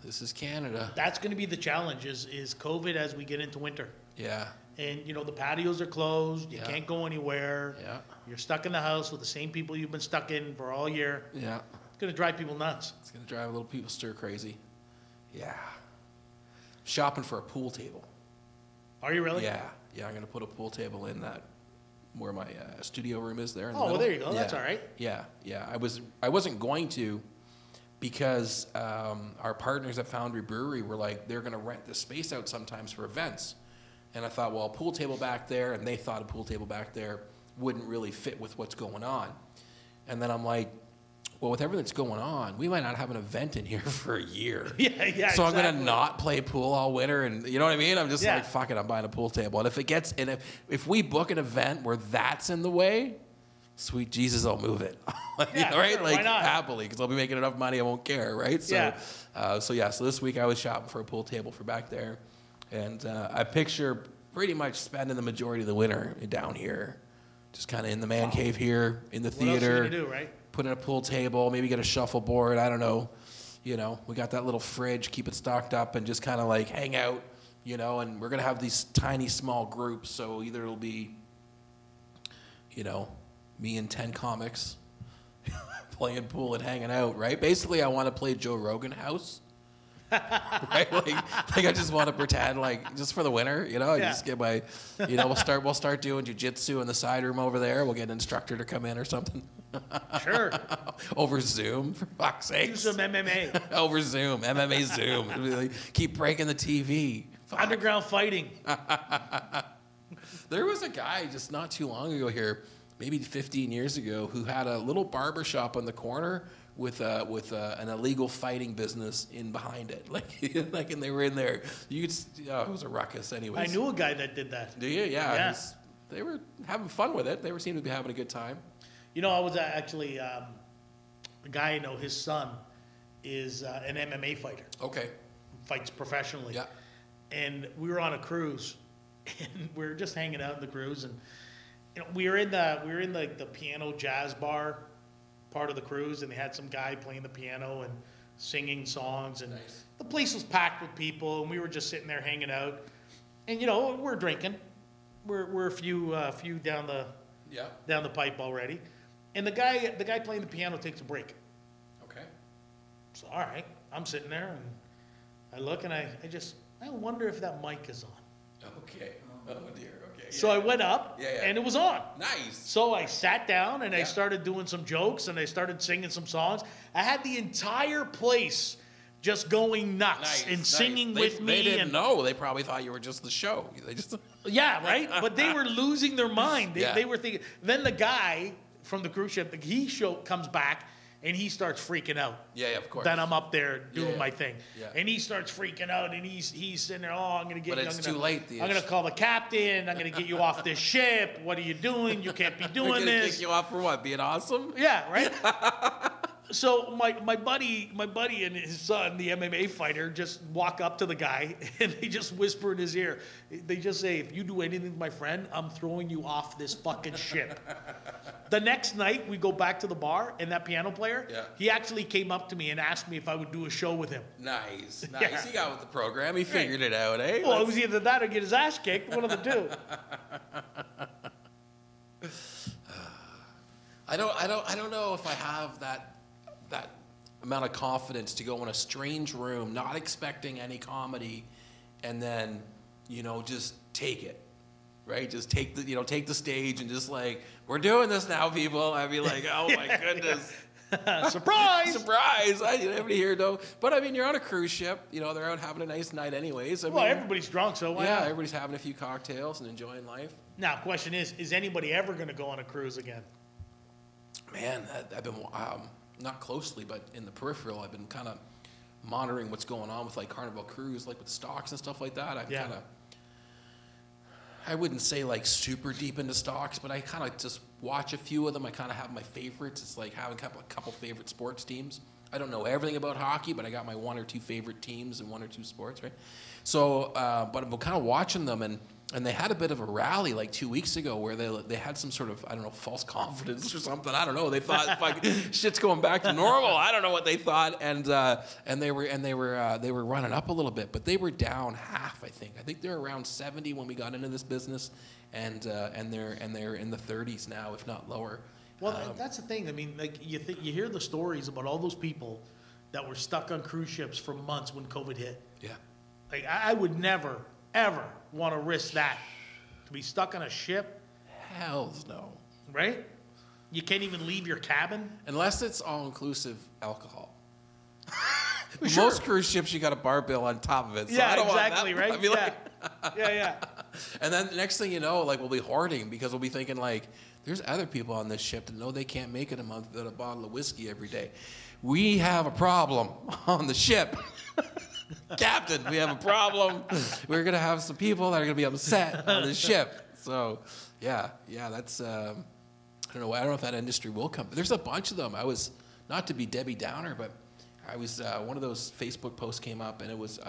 This is Canada. That's going to be the challenge is COVID as we get into winter. Yeah. And, the patios are closed. You can't go anywhere. Yeah. You're stuck in the house with the same people you've been stuck in for all year. Yeah. It's going to drive people nuts. It's going to drive little people stir crazy. Yeah. Shopping for a pool table. Are you really? Yeah. Yeah, I'm going to put a pool table in that where my studio room is there. In the well, middle. there you go. Yeah. That's all right. Yeah. I wasn't going to because our partners at Foundry Brewery were like, they're going to rent this space out sometimes for events. And I thought, well, a pool table back there, and they thought a pool table back there wouldn't really fit with what's going on. And then I'm like, well, with everything that's going on, we might not have an event in here for a year. Yeah, so exactly. I'm going to not play pool all winter, and you know what I mean? I'm just like, fuck it, I'm buying a pool table. And if we book an event where that's in the way, sweet Jesus, I'll move it. Yeah, right? sure, Like why not? happily, because I'll be making enough money, I won't care, right? So, Yeah. So this week I was shopping for a pool table for back there, and I picture pretty much spending the majority of the winter down here, just kind of in the man cave here, in the theater. What else are you gonna do, right? Put in a pool table, maybe get a shuffleboard. I don't know. You know, we got that little fridge, keep it stocked up, and just kind of like hang out. You know, and we're gonna have these tiny, small groups. So either it'll be, you know, me and 10 comics playing pool and hanging out. Right? Basically, I want to play Joe Rogan House. Right? Like I just want to pretend like just for the winter. You know, I just get my, you know, we'll start doing jiu-jitsu in the side room over there. We'll get an instructor to come in or something. Sure. Over Zoom, for fuck's sake. Do some MMA. Over Zoom, MMA Zoom. Really keep breaking the TV. Fuck. Underground fighting. There was a guy just not too long ago here, maybe 15 years ago, who had a little barber shop on the corner with an illegal fighting business in behind it. Like, and they were in there. You could, it was a ruckus, anyways. I knew a guy that did that. Do you? Yeah. Yeah. They were having fun with it. They seemed to be having a good time. You know, I was actually a guy I know. His son is an MMA fighter. Okay. Fights professionally. Yeah. And we were on a cruise, and we were just hanging out in the cruise, and you know, we were in the piano jazz bar part of the cruise, and they had some guy playing the piano and singing songs, and nice. The place was packed with people, and we were just sitting there hanging out, and you know, we're drinking, we're a few down the pipe already, and the guy playing the piano takes a break. Okay. So all right, I'm sitting there, and I look, and I wonder if that mic is on. Okay. Oh dear. Okay. So I went up, and it was on. Nice. So I sat down, and I started doing some jokes, and I started singing some songs. I had the entire place just going nuts and singing with me. They didn't know. They probably thought you were just the show. They just yeah, right? But they were losing their mind. They were thinking. Then the guy from the cruise ship, comes back, and he starts freaking out. Yeah, of course. Then I'm up there doing my thing. Yeah. And he starts freaking out, and he's sitting there, I'm going to get But it's too late. I'm going to call the captain. I'm going to get you off this ship. What are you doing? You can't be doing this. Kick you off for what? Being awesome? Yeah, right? So my buddy and his son, the MMA fighter, just walk up to the guy, and they just whisper in his ear. They just say, if you do anything to my friend, I'm throwing you off this fucking ship. The next night, we go back to the bar, and that piano player, he actually came up to me and asked me if I would do a show with him. Nice. Yeah. He got with the program. He figured it out, eh? Well, it was either that or get his ass kicked, one of the two. I don't know if I have that amount of confidence to go in a strange room, not expecting any comedy, and then, you know, just take it, right? Just take the stage and just like, we're doing this now, people. I'd be like, oh my goodness. Surprise! Surprise! I didn't have to hear though. But I mean, you're on a cruise ship. You know, they're out having a nice night anyways. I mean, everybody's drunk, so why not? Everybody's having a few cocktails and enjoying life. Now, question is anybody ever going to go on a cruise again? Man, I've been not closely, but in the peripheral, I've been kind of monitoring what's going on with like Carnival Cruise, like with stocks and stuff like that. I wouldn't say like super deep into stocks, but I kind of just watch a few of them. I kind of have my favorites. It's like having a couple favorite sports teams. I don't know everything about hockey, but I got my one or two favorite teams and one or two sports, right? So, but I'm kind of watching them, and they had a bit of a rally like 2 weeks ago where they had some sort of, I don't know, false confidence or something. I don't know. They thought like shit's going back to normal. I don't know what they thought, and they were running up a little bit, but they were down half. I think they're around 70 when we got into this business, and they're in the 30s now, if not lower. Well, that's the thing. I mean, like you hear the stories about all those people that were stuck on cruise ships for months when COVID hit. Yeah. Like I would never, ever want to risk that. To be stuck on a ship? Hells no. Right? You can't even leave your cabin? Unless it's all-inclusive alcohol. Sure. Most cruise ships, you got a bar bill on top of it. So I don't exactly, want that. right? I'd be like, yeah. And then the next thing you know, like we'll be hoarding because we'll be thinking like, there's other people on this ship that know they can't make it a month without a bottle of whiskey every day. We have a problem on the ship. Captain, we have a problem. We're going to have some people that are going to be upset on the ship. So, yeah, that's don't know. I don't know if that industry will come. There's a bunch of them. I was, not to be Debbie Downer, but I was, one of those Facebook posts came up, and it was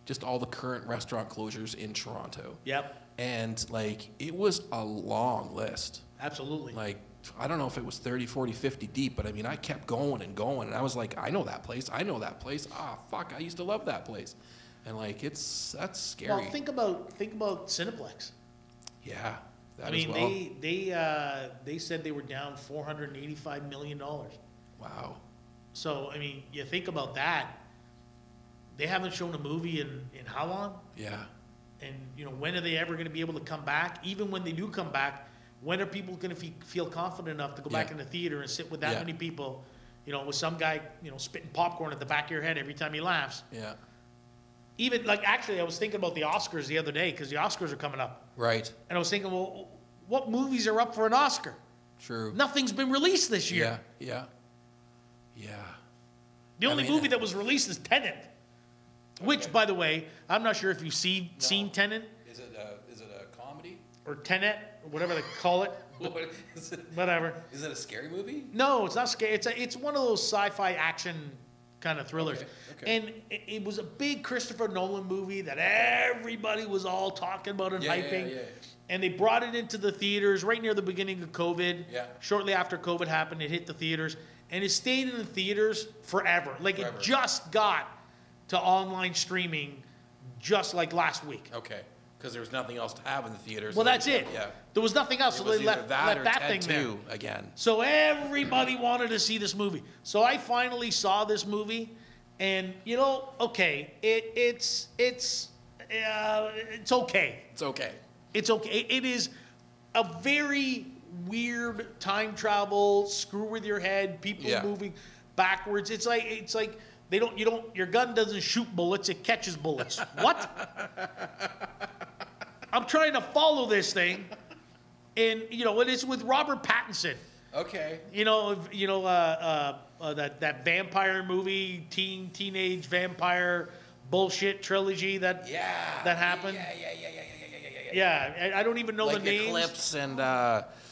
just all the current restaurant closures in Toronto. Yep. And, like, it was a long list. Absolutely. Like, I don't know if it was 30, 40, 50 deep, but I mean, I kept going and going, and I was like, I know that place. I know that place. Ah, fuck, I used to love that place. And, like, that's scary. Well, think about Cineplex. Yeah. I mean, they said they were down $485 million. Wow. So, I mean, you think about that. They haven't shown a movie in how long? Yeah. And, you know, when are they ever going to be able to come back? Even when they do come back, when are people going to feel confident enough to go back in the theater and sit with that many people, you know, with some guy, you know, spitting popcorn at the back of your head every time he laughs? Yeah. Even, like, actually, I was thinking about the Oscars the other day, because the Oscars are coming up. Right. And I was thinking, well, what movies are up for an Oscar? True. Nothing's been released this year. Yeah. Yeah. The only movie that was released is Tenet. Which, by the way, I'm not sure if you've seen Tenet. Is it a comedy? Or Tenet, or whatever they call it. What is it? Whatever. Is it a scary movie? No, it's not scary. It's one of those sci-fi action kind of thrillers. Okay. And it was a big Christopher Nolan movie that everybody was all talking about and hyping. Yeah. And they brought it into the theaters right near the beginning of COVID. Yeah. Shortly after COVID happened, it hit the theaters. And it stayed in the theaters forever. Like, it just got to online streaming just like last week. Okay. Because there was nothing else to have in the theaters. Well, that's it. Yeah. There was nothing else, so they left that thing there. Again. So everybody wanted to see this movie. So I finally saw this movie, and you know, okay, it's okay. It's okay. It's okay. It is a very weird time travel, screw with your head, people moving backwards. It's like your gun doesn't shoot bullets, it catches bullets. What? I'm trying to follow this thing, and you know, it is with Robert Pattinson. Okay. That vampire movie, teenage vampire bullshit trilogy that happened. Yeah, I don't even know like the names. Eclipse and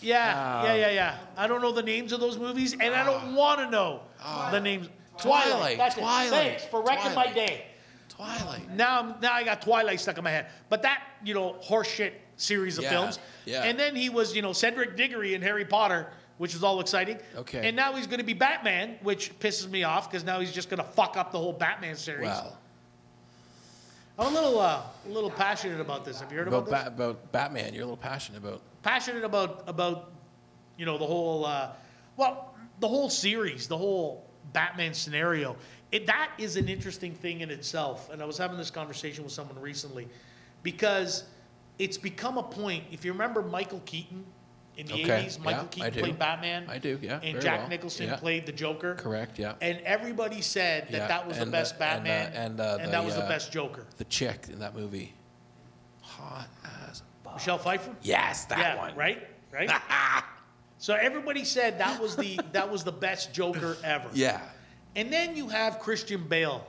Yeah. I don't know the names of those movies, and I don't want to know the names. Twilight. That's Twilight. It. Thanks for wrecking my day. Twilight. Now I got Twilight stuck in my head. But that, you know, horseshit series of films. Yeah. And then he was, you know, Cedric Diggory in Harry Potter, which is all exciting. Okay. And now he's going to be Batman, which pisses me off because now he's just going to fuck up the whole Batman series. Well. I'm a little passionate about this. Have you heard about this? About Batman, you're a little passionate about. Passionate about, you know, the whole, the whole series, the whole Batman scenario. That is an interesting thing in itself. And I was having this conversation with someone recently because it's become a point. If you remember Michael Keaton in the 80s, Michael Keaton played Batman. I do, yeah. And Jack Nicholson played the Joker. Correct, yeah. And everybody said that was the best Batman and that was the best Joker. The chick in that movie. Hot as fuck. Michelle Pfeiffer? Yes, that one. Right? So everybody said that was the best Joker ever. Yeah. And then you have Christian Bale,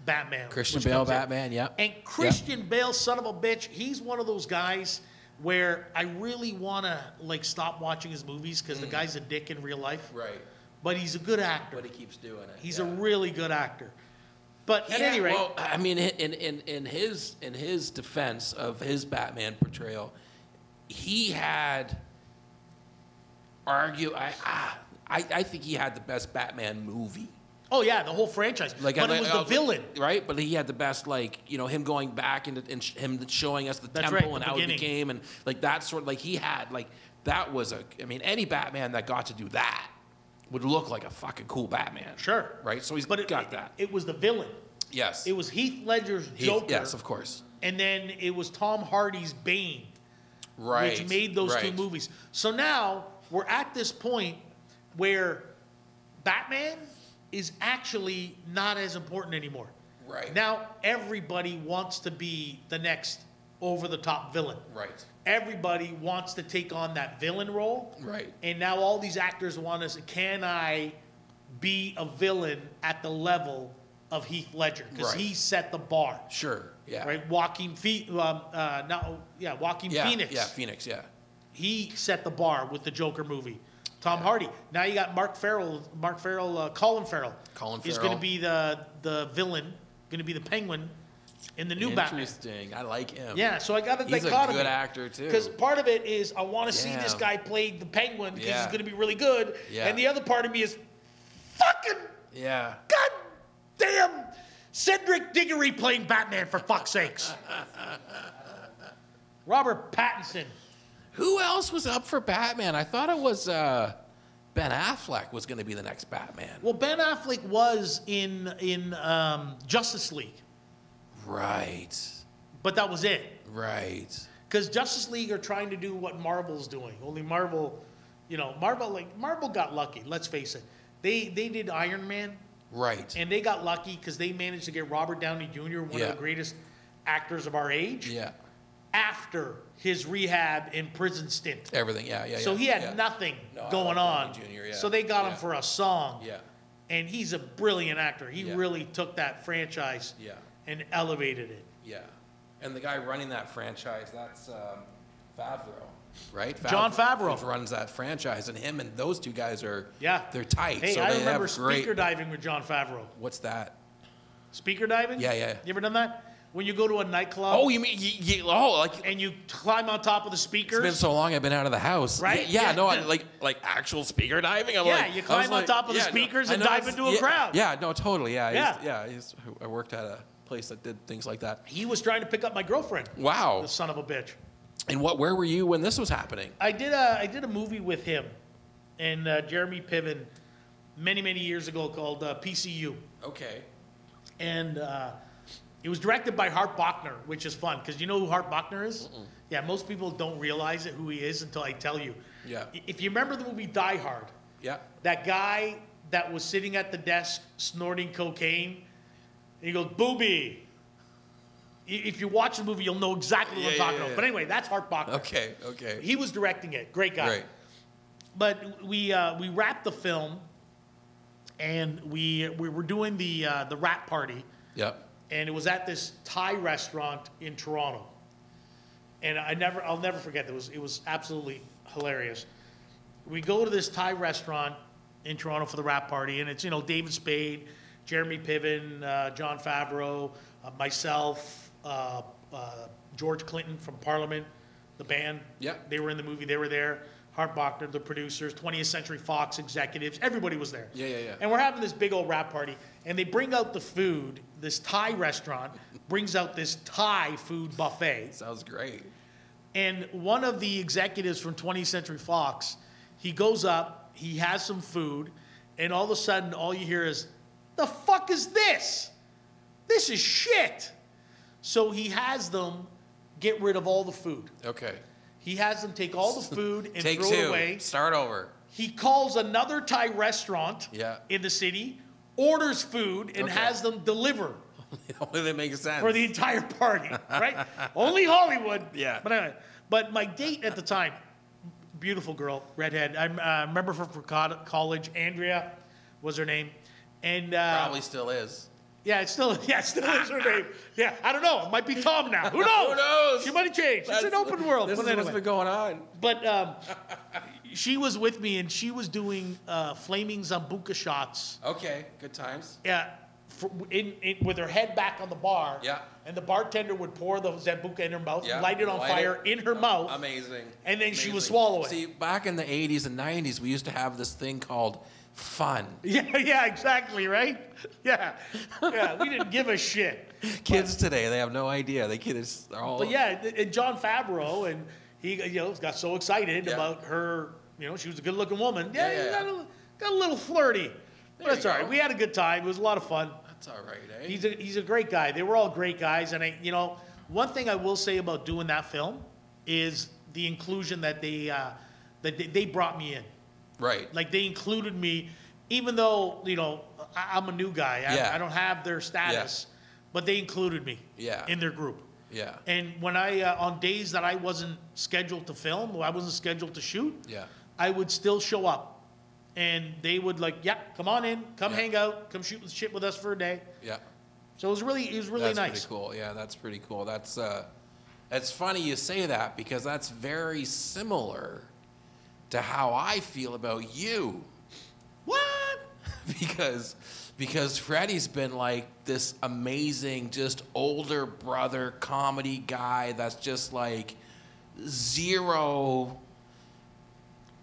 Batman. Christian Bale, Batman, yeah. And Christian Bale, son of a bitch, he's one of those guys where I really want to like stop watching his movies because the guy's a dick in real life. Right. But he's a good actor. But he keeps doing it. He's a really good actor. But at any rate, well, I mean, in his defense of his Batman portrayal, he had I think he had the best Batman movie. oh yeah, the whole franchise. But it was the villain, right? But he had the best, like, you know, him going back and him showing us the temple right, and how it became, and like that sort of, like, he had, like, that was I mean, any Batman that got to do that would look like a fucking cool Batman. Sure. Right? So he's got that. It was the villain. Yes. It was Heath Ledger's Joker. Yes, of course. And then it was Tom Hardy's Bane. Right. Which made those two movies. So now we're at this point where Batman is actually not as important anymore. Right. Now everybody wants to be the next over-the-top villain. Right. Everybody wants to take on that villain role. Right. And now all these actors want to say, can I be a villain at the level of Heath Ledger? Because he set the bar. Sure. Yeah. Right. Joaquin Phoenix. Yeah, Phoenix. Yeah. He set the bar with the Joker movie. Tom Hardy. Now you got Colin Farrell. Is going to be the villain, going to be the Penguin in the new Batman. Interesting. I like him. Yeah, so I got a dichotomy. He's a good actor, too. Because part of it is I want to see this guy play the Penguin because he's going to be really good. Yeah. And the other part of me is fucking God damn Cedric Diggory playing Batman, for fuck's sakes. Robert Pattinson. Who else was up for Batman? I thought it was Ben Affleck was going to be the next Batman. Well, Ben Affleck was in Justice League. Right. But that was it. Right. Because Justice League are trying to do what Marvel's doing. Only Marvel, Marvel got lucky. Let's face it. They did Iron Man. Right. And they got lucky because they managed to get Robert Downey Jr., one of the greatest actors of our age. Yeah. After his rehab and prison stint. Everything, So he had nothing going on. Jr., So they got him for a song. Yeah. And he's a brilliant actor. He really took that franchise and elevated it. Yeah. And the guy running that franchise, that's Favreau, right? John Favreau. Who runs that franchise. And him and those two guys are, they're tight. Hey, so I they remember have great... speaker diving with John Favreau. What's that? Speaker diving? Yeah. You ever done that? When you go to a nightclub. Oh, you mean and you climb on top of the speakers. It's been so long I've been out of the house. Right? Yeah. No, like actual speaker diving. You climb on top of the speakers and dive into a crowd. Yeah, no, totally. Yeah. I worked at a place that did things like that. He was trying to pick up my girlfriend. Wow. The son of a bitch. And where were you when this was happening? I did a movie with him and Jeremy Piven many years ago called PCU. Okay. And it was directed by Hart Bochner, which is fun, because you know who Hart Bochner is? Yeah, most people don't realize who he is until I tell you. Yeah. If you remember the movie Die Hard, that guy that was sitting at the desk snorting cocaine, and he goes, "Booby." If you watch the movie, you'll know exactly what I'm talking about. But anyway, that's Hart Bochner. Okay. He was directing it. Great guy. Great. But we wrapped the film, and we were doing the wrap party. Yep. And it was at this Thai restaurant in Toronto. And I'll never forget that. It was absolutely hilarious. We go to this Thai restaurant in Toronto for the wrap party, and it's, David Spade, Jeremy Piven, John Favreau, myself, George Clinton from Parliament, the band. Yeah. They were in the movie. They were there. Hart Bochner, the producers, 20th Century Fox executives, everybody was there. Yeah. And we're having this big old wrap party, and they bring out the food. This Thai restaurant brings out this Thai food buffet. Sounds great. And one of the executives from 20th Century Fox, he goes up, he has some food, and all of a sudden, all you hear is, "The fuck is this? This is shit." So he has them get rid of all the food. Okay. He has them take all the food and Take throw two. it away. Start over. He calls another Thai restaurant in the city, orders food, and has them deliver. Only that makes sense. For the entire party, right? Only Hollywood. Yeah. But anyway, my date at the time, beautiful girl, redhead. I remember her from college. Andrea was her name. And probably still is. Yeah, it still is her name. Yeah, I don't know. It might be Tom now. Who knows? Who knows? She might have changed. It's an open world. This is what's been going on. But she was with me, and she was doing flaming Zambuca shots. Okay, good times. Yeah, with her head back on the bar. Yeah. And the bartender would pour the Zambuca in her mouth, light it on fire in her mouth. Amazing. And then she would swallow it. See, back in the 80s and 90s, we used to have this thing called fun. Yeah, exactly, right? Yeah, we didn't give a shit. Kids today, they have no idea. They're all... But yeah, and John Favreau, and he got so excited about her, she was a good-looking woman. Yeah. Got a little flirty. But that's all right. We had a good time. It was a lot of fun. That's all right, eh? He's a great guy. They were all great guys. And one thing I will say about doing that film is the inclusion that they brought me in. Right. Like they included me, even though I'm a new guy. I don't have their status, but they included me. In their group. Yeah. And when on days that I wasn't scheduled to film, or I wasn't scheduled to shoot, I would still show up. And they would come on in, come hang out, come shoot shit with us for a day. Yeah. So it was really nice. That's pretty cool. Yeah, that's pretty cool. That's funny you say that because that's very similar to how I feel about you. What? Because Freddy's been like this amazing, just older brother comedy guy that's just like zero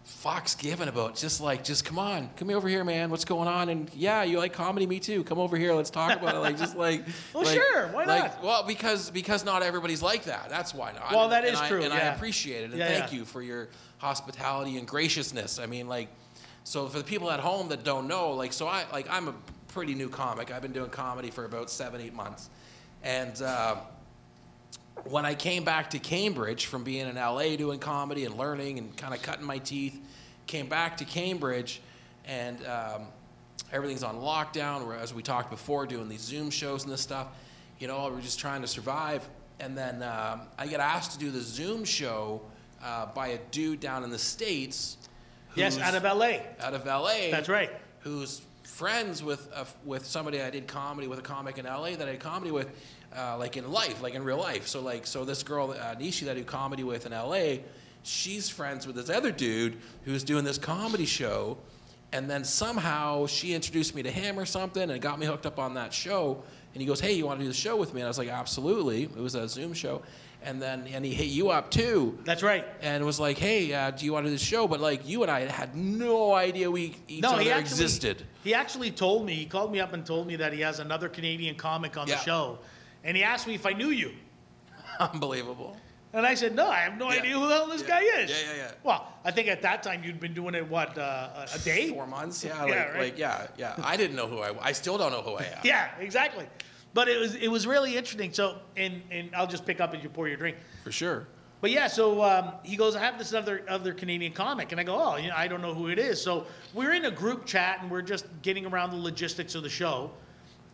fucks given about. Just come on, come over here, man. What's going on? And yeah, you like comedy, me too. Come over here, let's talk about it. Like just like, well, sure, why not? Well, because not everybody's like that. That's why not. Well, that is true, and yeah. I appreciate it, and thank you for your hospitality and graciousness. I mean, like, so for the people at home that don't know, like, so I'm a pretty new comic. I've been doing comedy for about 7-8 months, and when I came back to Cambridge from being in LA doing comedy and learning and kind of cutting my teeth, came back to Cambridge, and everything's on lockdown. We're, as we talked before, doing these Zoom shows and this stuff. You know, we're just trying to survive. And then I get asked to do the Zoom show by a dude down in the States. Yes, out of LA. Out of LA. That's right. Who's friends with somebody I did comedy with, a comic in LA that I did comedy with, like in life, like in real life. So this girl, Nishi, that I do comedy with in LA, she's friends with this other dude who's doing this comedy show, and then somehow she introduced me to him or something and got me hooked up on that show. And he goes, "Hey, you want to do the show with me?" And I was like, "Absolutely." It was a Zoom show. And he hit you up too. That's right. And it was like, "Hey, do you want to do the show?" But like you and I had no idea each other existed. He actually told me, he called me up and told me that he has another Canadian comic on the show. And he asked me if I knew you. Unbelievable. And I said, no, I have no idea who the hell this guy is. Yeah. Well, I think at that time you'd been doing it, what, a day? 4 months, yeah. Right? Yeah. I didn't know who I still don't know who I am. Yeah, exactly. But it was really interesting. So, and I'll just pick up as you pour your drink. For sure. But yeah, so he goes, I have this other Canadian comic. And I go, oh, you know, I don't know who it is. So we're in a group chat and we're just getting around the logistics of the show.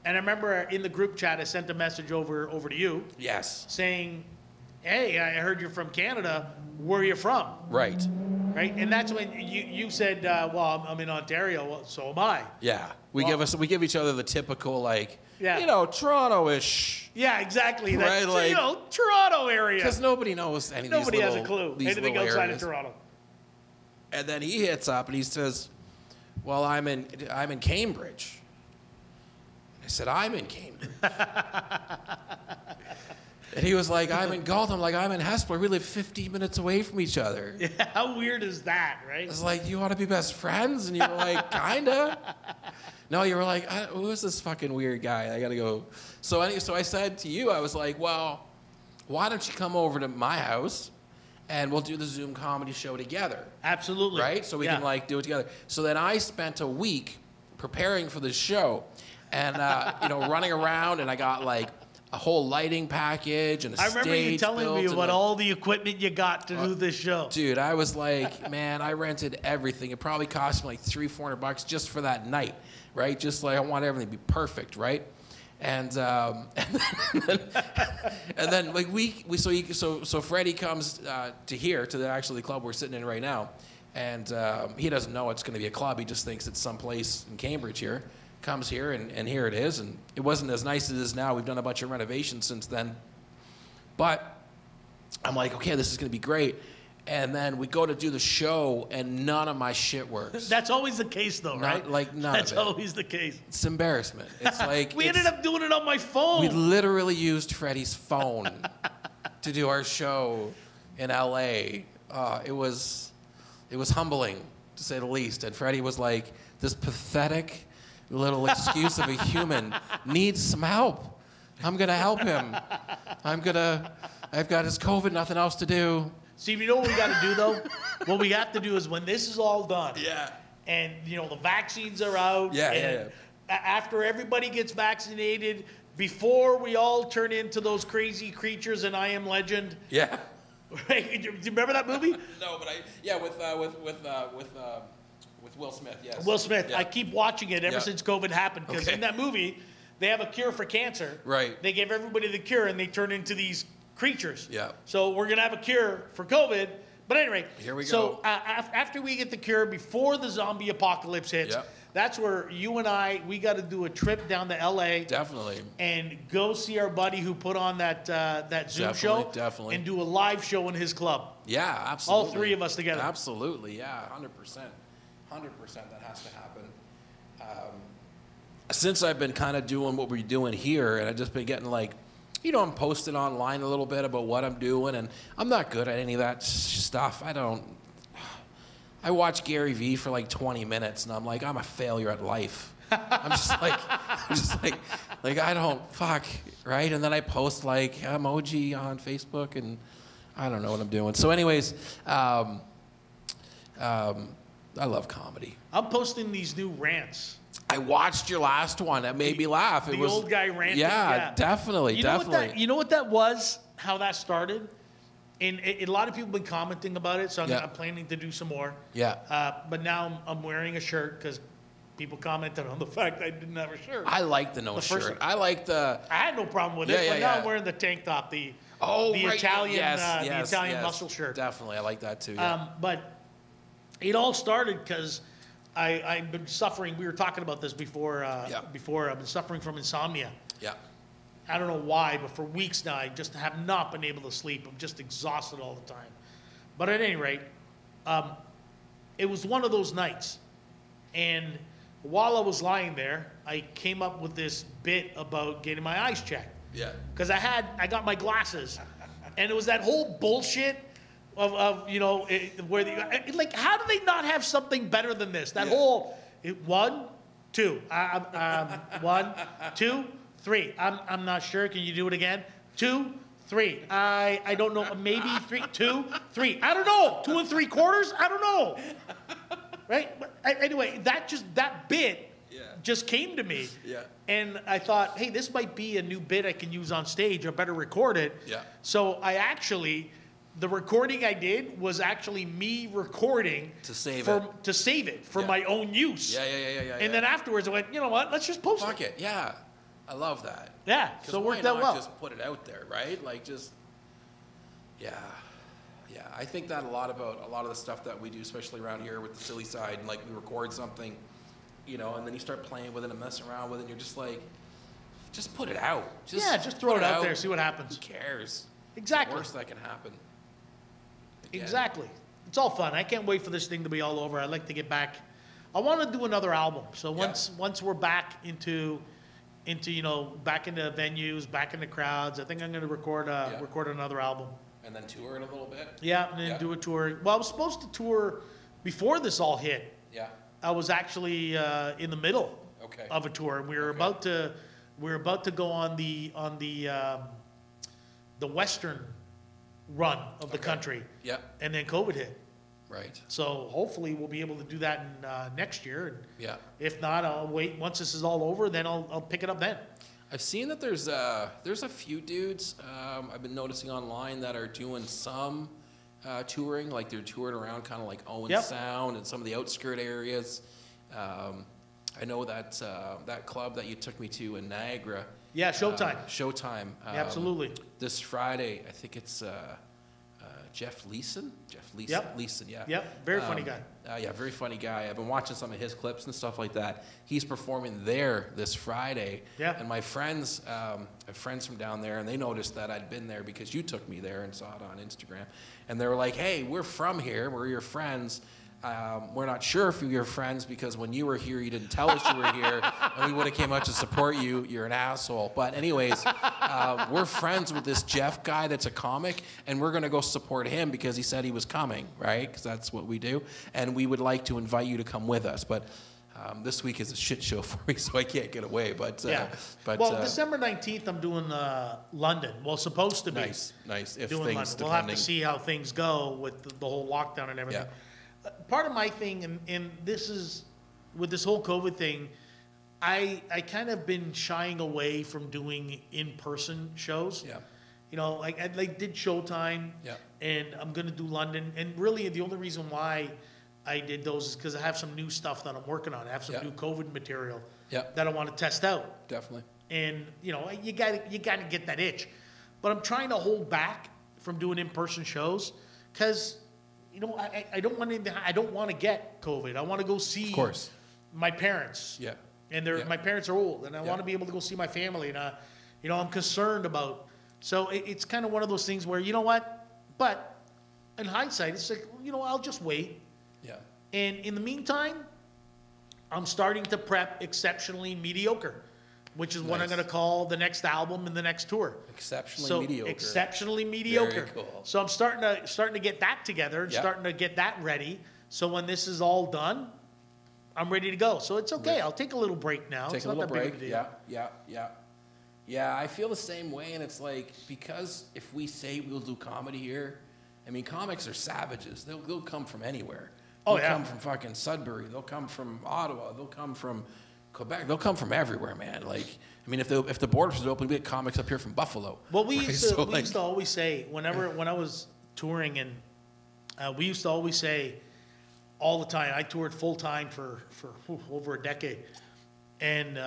And I remember in the group chat, I sent a message over to you. Yes. Saying, hey, I heard you're from Canada. Where are you from? Right. Right? And that's when you said, well, I'm in Ontario, well, so am I. Yeah. We give each other the typical, like, yeah. you know, Toronto-ish. Yeah, exactly. Right, That's, like, you know, Toronto area. Because nobody knows any of these Nobody little, has a clue. these Anything little outside areas. of Toronto. And then he hits up and he says, well, I'm in Cambridge. I said, I'm in Cambridge. And he was like, I'm in Galt. I'm like, I'm in Hespeler. We live 15 minutes away from each other. Yeah, how weird is that, right? I was like, you want to be best friends? And you were like, kinda. No, you were like, who is this fucking weird guy? I got to go. So I said to you, I was like, well, why don't you come over to my house and we'll do the Zoom comedy show together. Absolutely. Right? So we can like do it together. So then I spent a week preparing for the show and, you know, running around, and I got like a whole lighting package and a stage. I remember you telling me about all the equipment you got to do this show. Dude, I was like, man, I rented everything. It probably cost me like $300-400 just for that night, right? Just like I want everything to be perfect, right? And then like so Freddie comes to here to the club we're sitting in right now, and he doesn't know it's going to be a club. He just thinks it's someplace in Cambridge here. Comes here and here it is, and it wasn't as nice as it is now. We've done a bunch of renovations since then, but I'm like, okay, this is going to be great. And then we go to do the show, and none of my shit works. That's always the case, though, right? Like none That's of it. always the case. It's embarrassment. It's like we ended up doing it on my phone. We literally used Freddie's phone to do our show in LA. It was humbling, to say the least. And Freddie was like, this pathetic little excuse of a human needs some help. I'm gonna help him. I've got his COVID, nothing else to do. See, you know what we got to do, though? What we have to do is when this is all done, and, you know, the vaccines are out, after everybody gets vaccinated, before we all turn into those crazy creatures in I Am Legend. Yeah. Right? Do you remember that movie? No, but with Will Smith, yes. Will Smith. Yeah. I keep watching it ever since COVID happened, because in that movie, they have a cure for cancer. Right. They give everybody the cure, and they turn into these creatures. Yeah. So we're going to have a cure for COVID. But anyway, here we go. So after we get the cure, before the zombie apocalypse hits, that's where you and we got to do a trip down to L.A. Definitely. And go see our buddy who put on that Zoom show. Definitely. And do a live show in his club. Yeah, absolutely. All three of us together. Absolutely, yeah, 100%. 100% that has to happen. Since I've been kind of doing what we're doing here, and I've just been getting like, I'm posting online a little bit about what I'm doing, and I'm not good at any of that stuff. I watch Gary Vee for like 20 minutes, and I'm like, I'm a failure at life. I'm just like, I don't, fuck, right? And then I post like emoji on Facebook, and I don't know what I'm doing. So anyways, I love comedy. I'm posting these new rants. I watched your last one. That made me laugh. The old guy ranting. Yeah, definitely, definitely. You know what that was? How that started? And a lot of people have been commenting about it, so I'm planning to do some more. Yeah. But now I'm wearing a shirt because people commented on the fact I didn't have a shirt. I like the shirt. I like the. I had no problem with it, but now I'm wearing the tank top, the Italian, the Italian muscle shirt. Definitely, I like that too. Yeah. But it all started because I've been suffering. We were talking about this before. Before I've been suffering from insomnia. Yeah. I don't know why, but for weeks now, I just have not been able to sleep. I'm just exhausted all the time. But at any rate, it was one of those nights. And while I was lying there, I came up with this bit about getting my eyes checked. Yeah. Because I got my glasses. And it was that whole bullshit of like, how do they not have something better than this? That whole, 1, 2, 1, 2, 3. I'm not sure. Can you do it again? 2, 3. I don't know. Maybe 3, 2, 3. I don't know. 2 3/4. I don't know. Right? But anyway, that bit just came to me. Yeah. And I thought, hey, this might be a new bit I can use on stage. I better record it. Yeah. So the recording I did was actually me recording to save it for my own use. Yeah. And then afterwards I went, you know what? Let's just post Fuck it. Yeah. I love that. Yeah. So it worked out well. Just put it out there, right? Like just. Yeah. I think that a lot of the stuff that we do, especially around here with the silly side, and like we record something, and then you start playing with it and messing around with it, and you're just like, just put it out. Just throw it out there, see what happens. Who cares? Exactly. The worst that can happen. Again. Exactly. It's all fun. I can't wait for this thing to be all over. I'd like to get back. I want to do another album. So once we're back into back into venues, back into crowds, I think I'm going to record another album. And then tour it a little bit? Yeah, and then do a tour. Well, I was supposed to tour before this all hit. Yeah. I was actually in the middle of a tour. We were about to go on the western run of the country. Yeah. And then COVID hit. Right. So hopefully we'll be able to do that in next year. And yeah. If not, I'll wait. Once this is all over, then I'll pick it up then. I've seen that there's a few dudes I've been noticing online that are doing some touring, like they're touring around kind of like Owen Sound and some of the outskirt areas. I know that that club that you took me to in Niagara. Yeah, Showtime. Showtime. Absolutely. This Friday, I think it's Jeff Leeson. Leeson, yeah. Yep, very funny guy. Yeah, very funny guy. I've been watching some of his clips and stuff like that. He's performing there this Friday. Yeah. And my friends, I have friends from down there, and they noticed that I'd been there because you took me there and saw it on Instagram. And they were like, hey, we're from here. We're your friends. We're not sure if you're your friends because when you were here, you didn't tell us you were here, and we would have came out to support you. You're an asshole. But anyways, we're friends with this Jeff guy that's a comic, and we're going to go support him because he said he was coming, right? Because that's what we do. And we would like to invite you to come with us. But this week is a shit show for me, so I can't get away. But December 19th, I'm doing London. Well, supposed to be. Nice. If doing things London. We'll have to see how things go with the whole lockdown and everything. Yeah. Part of my thing, and this is with this whole COVID thing, I kind of been shying away from doing in-person shows. Yeah. You know, like I did Showtime. Yeah. And I'm going to do London. And really, the only reason why I did those is because I have some new stuff that I'm working on. I have some new COVID material that I want to test out. Definitely. And you know, you got to get that itch. But I'm trying to hold back from doing in-person shows because. You know, I don't want to get COVID. I want to go see, my parents. Yeah. And Yeah. my parents are old, and I Yeah. want to be able to go see my family, and you know, I'm concerned about. So it's kind of one of those things where, you know what? But in hindsight, it's like, you know, I'll just wait. Yeah. And in the meantime, I'm starting to prep Exceptionally Mediocre, which is what I'm Nice. going to call the next album and the next tour. Exceptionally mediocre. Exceptionally Mediocre. Very cool. So I'm starting to get that together and Yeah. starting to get that ready. So when this is all done, I'm ready to go. So it's okay. I'll take a little break now. Take It's a not little that big break. of a deal. Yeah, I feel the same way, and it's like, because if we say we'll do comedy here, I mean, comics are savages. They'll come from anywhere. Oh, They'll yeah. come from fucking Sudbury. They'll come from Ottawa. They'll come from Quebec. They'll come from everywhere, man. Like, I mean, if the borders was open, we'd get comics up here from Buffalo. Well, we right? used to So, we used to always say when I was touring, and we used to always say all the time. I toured full time for over a decade, and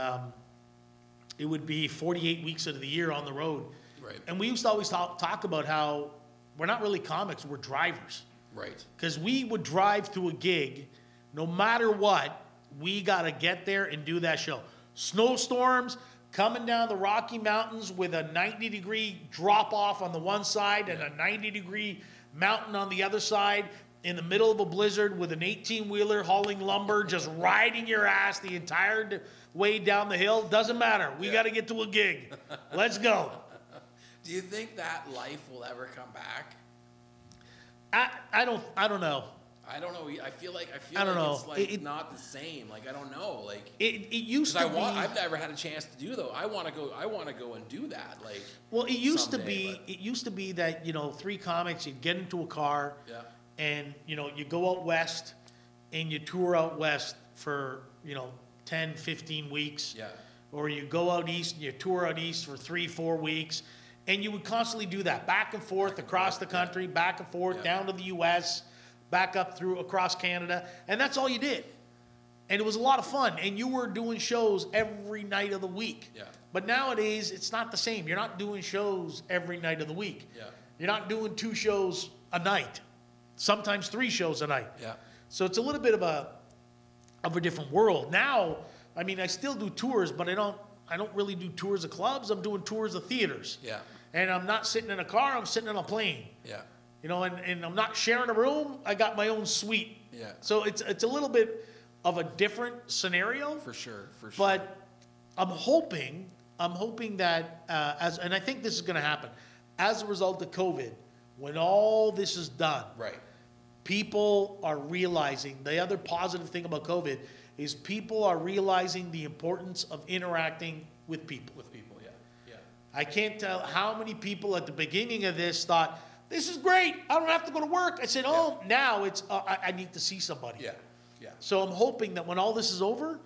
it would be 48 weeks of the year on the road. Right. And we used to always talk about how we're not really comics, we're drivers. Right. Because we would drive to a gig, no matter what, we got to get there and do that show. Snowstorms, coming down the Rocky Mountains with a 90-degree drop-off on the one side and a 90-degree mountain on the other side, in the middle of a blizzard with an 18-wheeler hauling lumber, just riding your ass the entire way down the hill. Doesn't matter. We got to get to a gig. Let's go. Do you think that life will ever come back? I don't know. I don't know. I feel like I don't know. it's like not the same. Like, I don't know. Like, It used to be. I've never had a chance to do though. I want to go and do that. Like, Well, it used someday, to be. but- It used to be that, you know, three comics, you'd get into a car, Yeah. and you know, you go out west, and you tour out west for, you know, 10, 15 weeks. Yeah. Or you go out east and you tour out east for 3-4 weeks, and you would constantly do that back and forth across the country, back and forth Yeah. down to the U.S., back up through across Canada, and that's all you did. And it was a lot of fun, and you were doing shows every night of the week. Yeah. But nowadays, it's not the same. You're not doing shows every night of the week. Yeah. You're not doing 2 shows a night, sometimes 3 shows a night. Yeah. So it's a little bit of a different world. Now, I mean, I still do tours, but I don't really do tours of clubs. I'm doing tours of theaters. Yeah. And I'm not sitting in a car, I'm sitting in a plane. Yeah. You know, and I'm not sharing a room. I got my own suite. Yeah. So it's a little bit of a different scenario. For sure. But I'm hoping that and I think this is going to happen as a result of COVID, when all this is done. Right. People are realizing, the other positive thing about COVID is people are realizing the importance of interacting with people. With people. Yeah. Yeah. I can't tell how many people at the beginning of this thought, this is great, I don't have to go to work. I said, oh, now it's, I need to see somebody. Yeah. Yeah. So I'm hoping that when all this is over,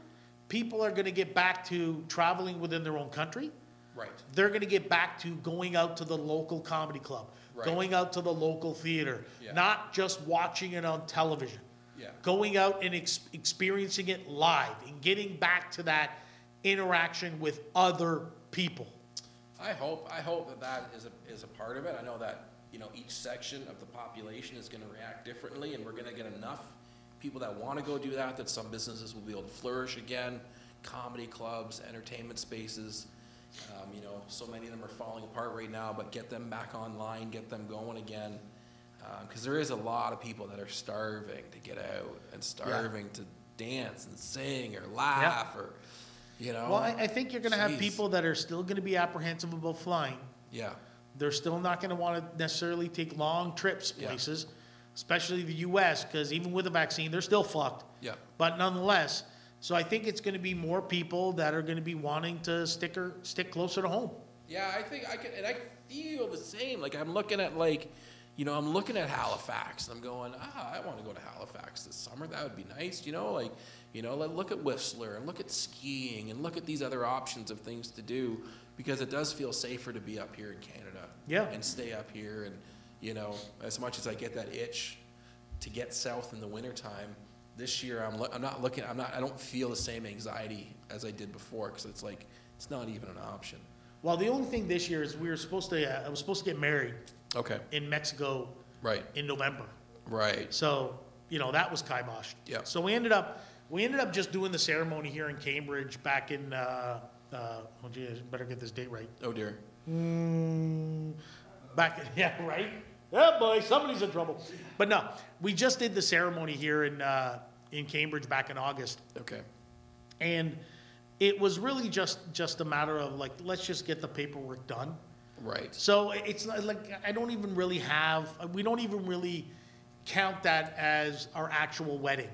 people are going to get back to traveling within their own country. Right. They're going to get back to going out to the local comedy club, Right. going out to the local theater, Yeah. not just watching it on television. Yeah. Going out and experiencing it live and getting back to that interaction with other people. I hope that is a part of it. I know that, you know, each section of the population is going to react differently, and we're going to get enough people that want to go do that some businesses will be able to flourish again. Comedy clubs, entertainment spaces, you know, so many of them are falling apart right now, but get them back online, get them going again. Because there is a lot of people that are starving to get out and starving to dance and sing or laugh or, you know. Well, I think you're going to have Jeez. people that are still going to be apprehensive about flying. Yeah. They're still not going to want to necessarily take long trips Yeah. places, especially the U.S., because even with a vaccine, they're still fucked. Yeah. But nonetheless, so I think it's going to be more people that are going to be wanting to stick closer to home. Yeah, I think I feel the same. Like, I'm looking at, like, you know, I'm looking at Halifax, and I'm going, I want to go to Halifax this summer. That would be nice, you know, like, you know, look at Whistler and look at skiing and look at these other options of things to do, because it does feel safer to be up here in Canada. Yeah. And stay up here, and, you know, as much as I get that itch to get south in the wintertime, this year I don't feel the same anxiety as I did before, because it's like, it's not even an option. Well, the only thing this year is I was supposed to get married Okay. in Mexico Right. in November. Right. So, you know, that was kiboshed. Yeah. So we ended up We ended up just doing the ceremony here in Cambridge back in, oh geez, better get this date right. Oh dear. Yeah, right? Yeah, boy, somebody's in trouble. But no, we just did the ceremony here in Cambridge back in August. Okay. And it was really just a matter of like, let's just get the paperwork done. Right. So it's not like, we don't even really count that as our actual wedding.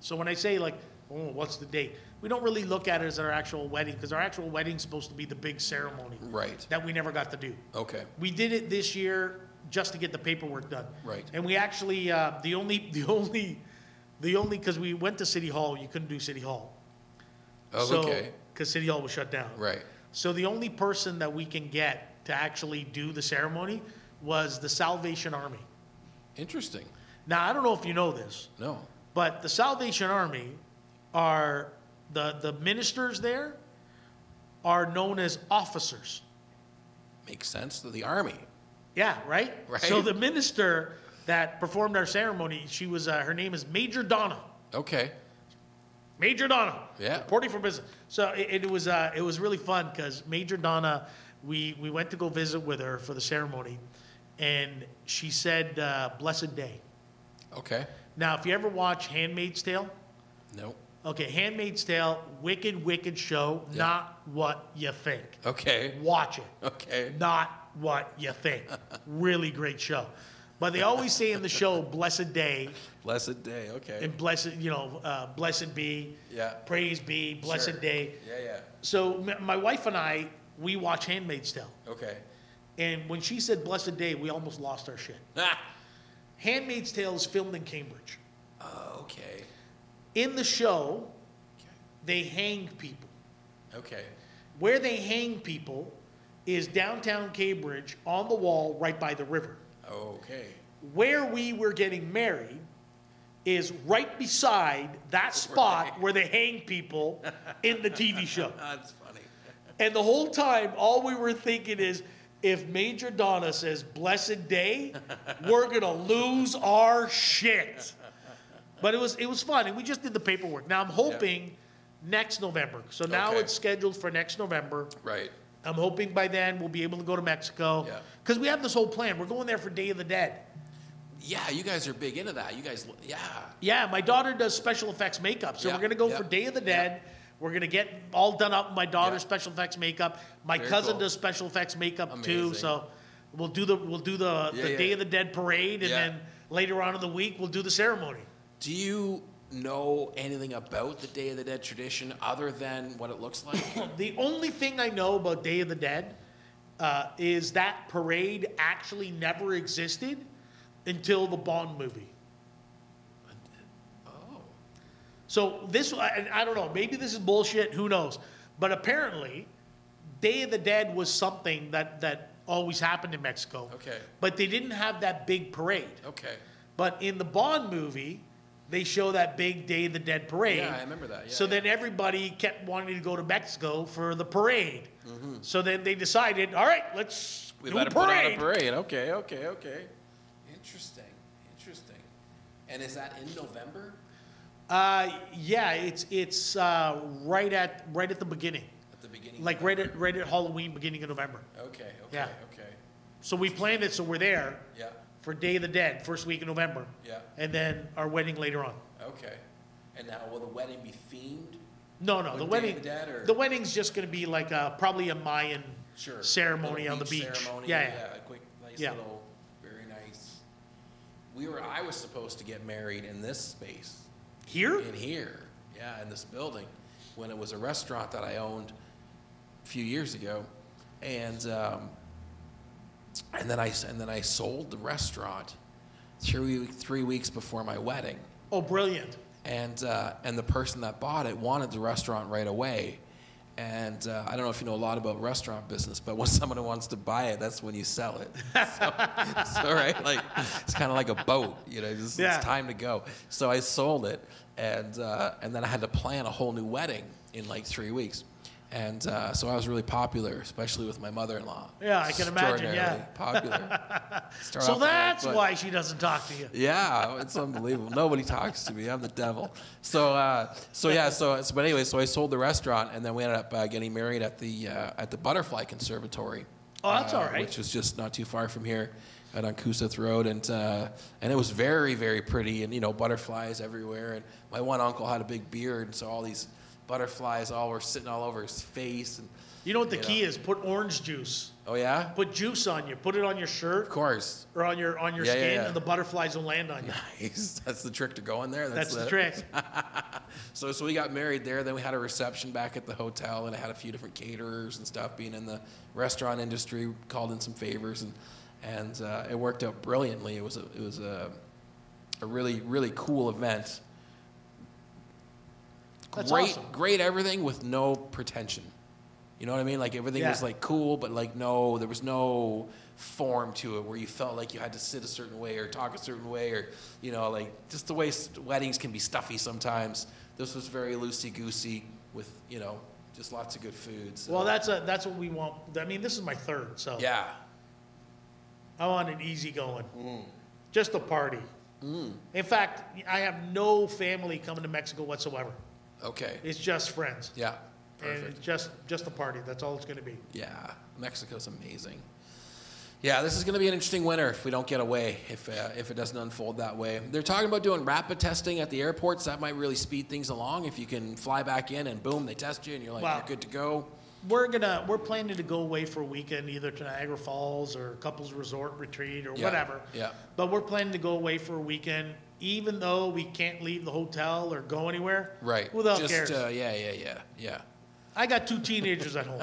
So when I say like, oh, what's the date? We don't really look at it as our actual wedding, because our actual wedding's supposed to be the big ceremony. Right. That we never got to do. Okay. We did it this year just to get the paperwork done. Right. And we actually, the only, because we went to City Hall, you couldn't do City Hall. Oh, okay. Because City Hall was shut down. Right. So the only person that we can get to actually do the ceremony was the Salvation Army. Interesting. Now, I don't know if you know this. No. But the Salvation Army are, the ministers there are known as officers. Makes sense to the army. Yeah, right? Right. So the minister that performed our ceremony, she was, her name is Major Donna. Okay. Major Donna. Yeah. Reporting for business. So it was really fun because Major Donna, we went to go visit with her for the ceremony, and she said, "Blessed day." Okay. Now, if you ever watch *Handmaid's Tale*. No. Okay, *Handmaid's Tale*, wicked show, Yeah. not what you think. Okay. Watch it. Okay. Not what you think. Really great show. But they always say in the show, "Blessed day," Blessed day. Okay. and blessed be, Yeah. praise be, blessed Sure. day. Yeah. So my wife and I, we watch *Handmaid's Tale*. Okay. And when she said "blessed day," we almost lost our shit. Ah. *Handmaid's Tale* is filmed in Cambridge. Oh, okay. In the show, Okay. they hang people. Okay. Where they hang people is downtown Cambridge on the wall right by the river. Okay. Where we were getting married is right beside that spot Right. where they hang people in the TV show. That's funny. And the whole time, all we were thinking is, if Major Donna says "blessed day," we're gonna lose our shit. But it was fun, and we just did the paperwork. Now I'm hoping next November. So now Okay. it's scheduled for next November. Right. I'm hoping by then we'll be able to go to Mexico. Yeah. Because we have this whole plan. We're going there for Day of the Dead. Yeah, you guys are big into that. You guys, yeah. Yeah, my daughter does special effects makeup. So Yeah, we're going to go yeah, for Day of the yeah. Dead. We're going to get all done up with my daughter's Yeah. special effects makeup. My Very cousin cool. does special effects makeup too. Amazing. So we'll do the Yeah. Day of the Dead parade, and Yeah. then later on in the week we'll do the ceremony. Do you know anything about the Day of the Dead tradition other than what it looks like? The only thing I know about Day of the Dead is that parade actually never existed until the Bond movie. Oh. So this, I don't know, maybe this is bullshit, who knows? But apparently, Day of the Dead was something that always happened in Mexico. Okay. But they didn't have that big parade. Okay. But in the Bond movie, they show that big Day of the Dead parade. Yeah, I remember that. Yeah, So yeah. then everybody kept wanting to go to Mexico for the parade. So then they decided, all right, let's We do a better put on a parade. parade. Okay. Interesting. And is that in November? Yeah, it's right at the beginning, At the beginning? like of right November? at Halloween, beginning of November. Okay. Yeah. Okay. So we planned it so we're there Yeah. for Day of the Dead, first week of November. Yeah. And then our wedding later on. Okay. And now, will the wedding be themed? No, With the Day wedding. of the Dead, or- The wedding's just going to be like probably a Mayan Sure. ceremony Little on the beach. Ceremony. Yeah. A quick, nice Yeah. little, very nice. I was supposed to get married in this space. Here? In here. Yeah, in this building, when it was a restaurant that I owned a few years ago, and then I sold the restaurant 3 weeks before my wedding. Oh, brilliant. And the person that bought it wanted the restaurant right away. And I don't know if you know a lot about restaurant business, but when someone wants to buy it, that's when you sell it. So right, like it's kind of like a boat, it's time to go. So I sold it, and then I had to plan a whole new wedding in like 3 weeks. And so I was really popular, especially with my mother-in-law. Yeah, I can imagine, yeah. Popular. So that's why she doesn't talk to you. Yeah, it's unbelievable. Nobody talks to me. I'm the devil. But anyway, so I sold the restaurant, and then we ended up getting married at the Butterfly Conservatory. Oh, that's all right. Which was just not too far from here, out on Cooseth Road, and it was very, very pretty, and butterflies everywhere. And my one uncle had a big beard, and so all these butterflies all were sitting all over his face. And you know what the key is? Put orange juice. Oh yeah. Put juice on you. Put it on your shirt. Of course. Or on your skin, and the butterflies will land on you. Nice. That's the trick to going there. That's the trick. So we got married there. Then we had a reception back at the hotel, and I had a few different caterers and stuff. Being in the restaurant industry, called in some favors, and it worked out brilliantly. It was a really, really cool event. That's awesome. Great everything with no pretension. You know what I mean? Like everything was like cool, but like there was no form to it where you felt like you had to sit a certain way or talk a certain way, or like just the way weddings can be stuffy sometimes. This was very loosey-goosey with just lots of good food. So. Well, that's what we want. I mean, this is my third, so yeah, I want it easy going, just a party. Mm. In fact, I have no family coming to Mexico whatsoever. Okay. It's just friends. Yeah. Perfect. And it's just a party. That's all it's going to be. Yeah. Mexico's amazing. Yeah, this is going to be an interesting winter if we don't get away, if it doesn't unfold that way. They're talking about doing rapid testing at the airports. That might really speed things along if you can fly back in and boom, they test you and you're like, you're good to go. We're planning to go away for a weekend, either to Niagara Falls or couples resort retreat or whatever. Yeah. But we're planning to go away for a weekend, even though we can't leave the hotel or go anywhere. Right. Who the hell cares? Yeah. I got 2 teenagers at home.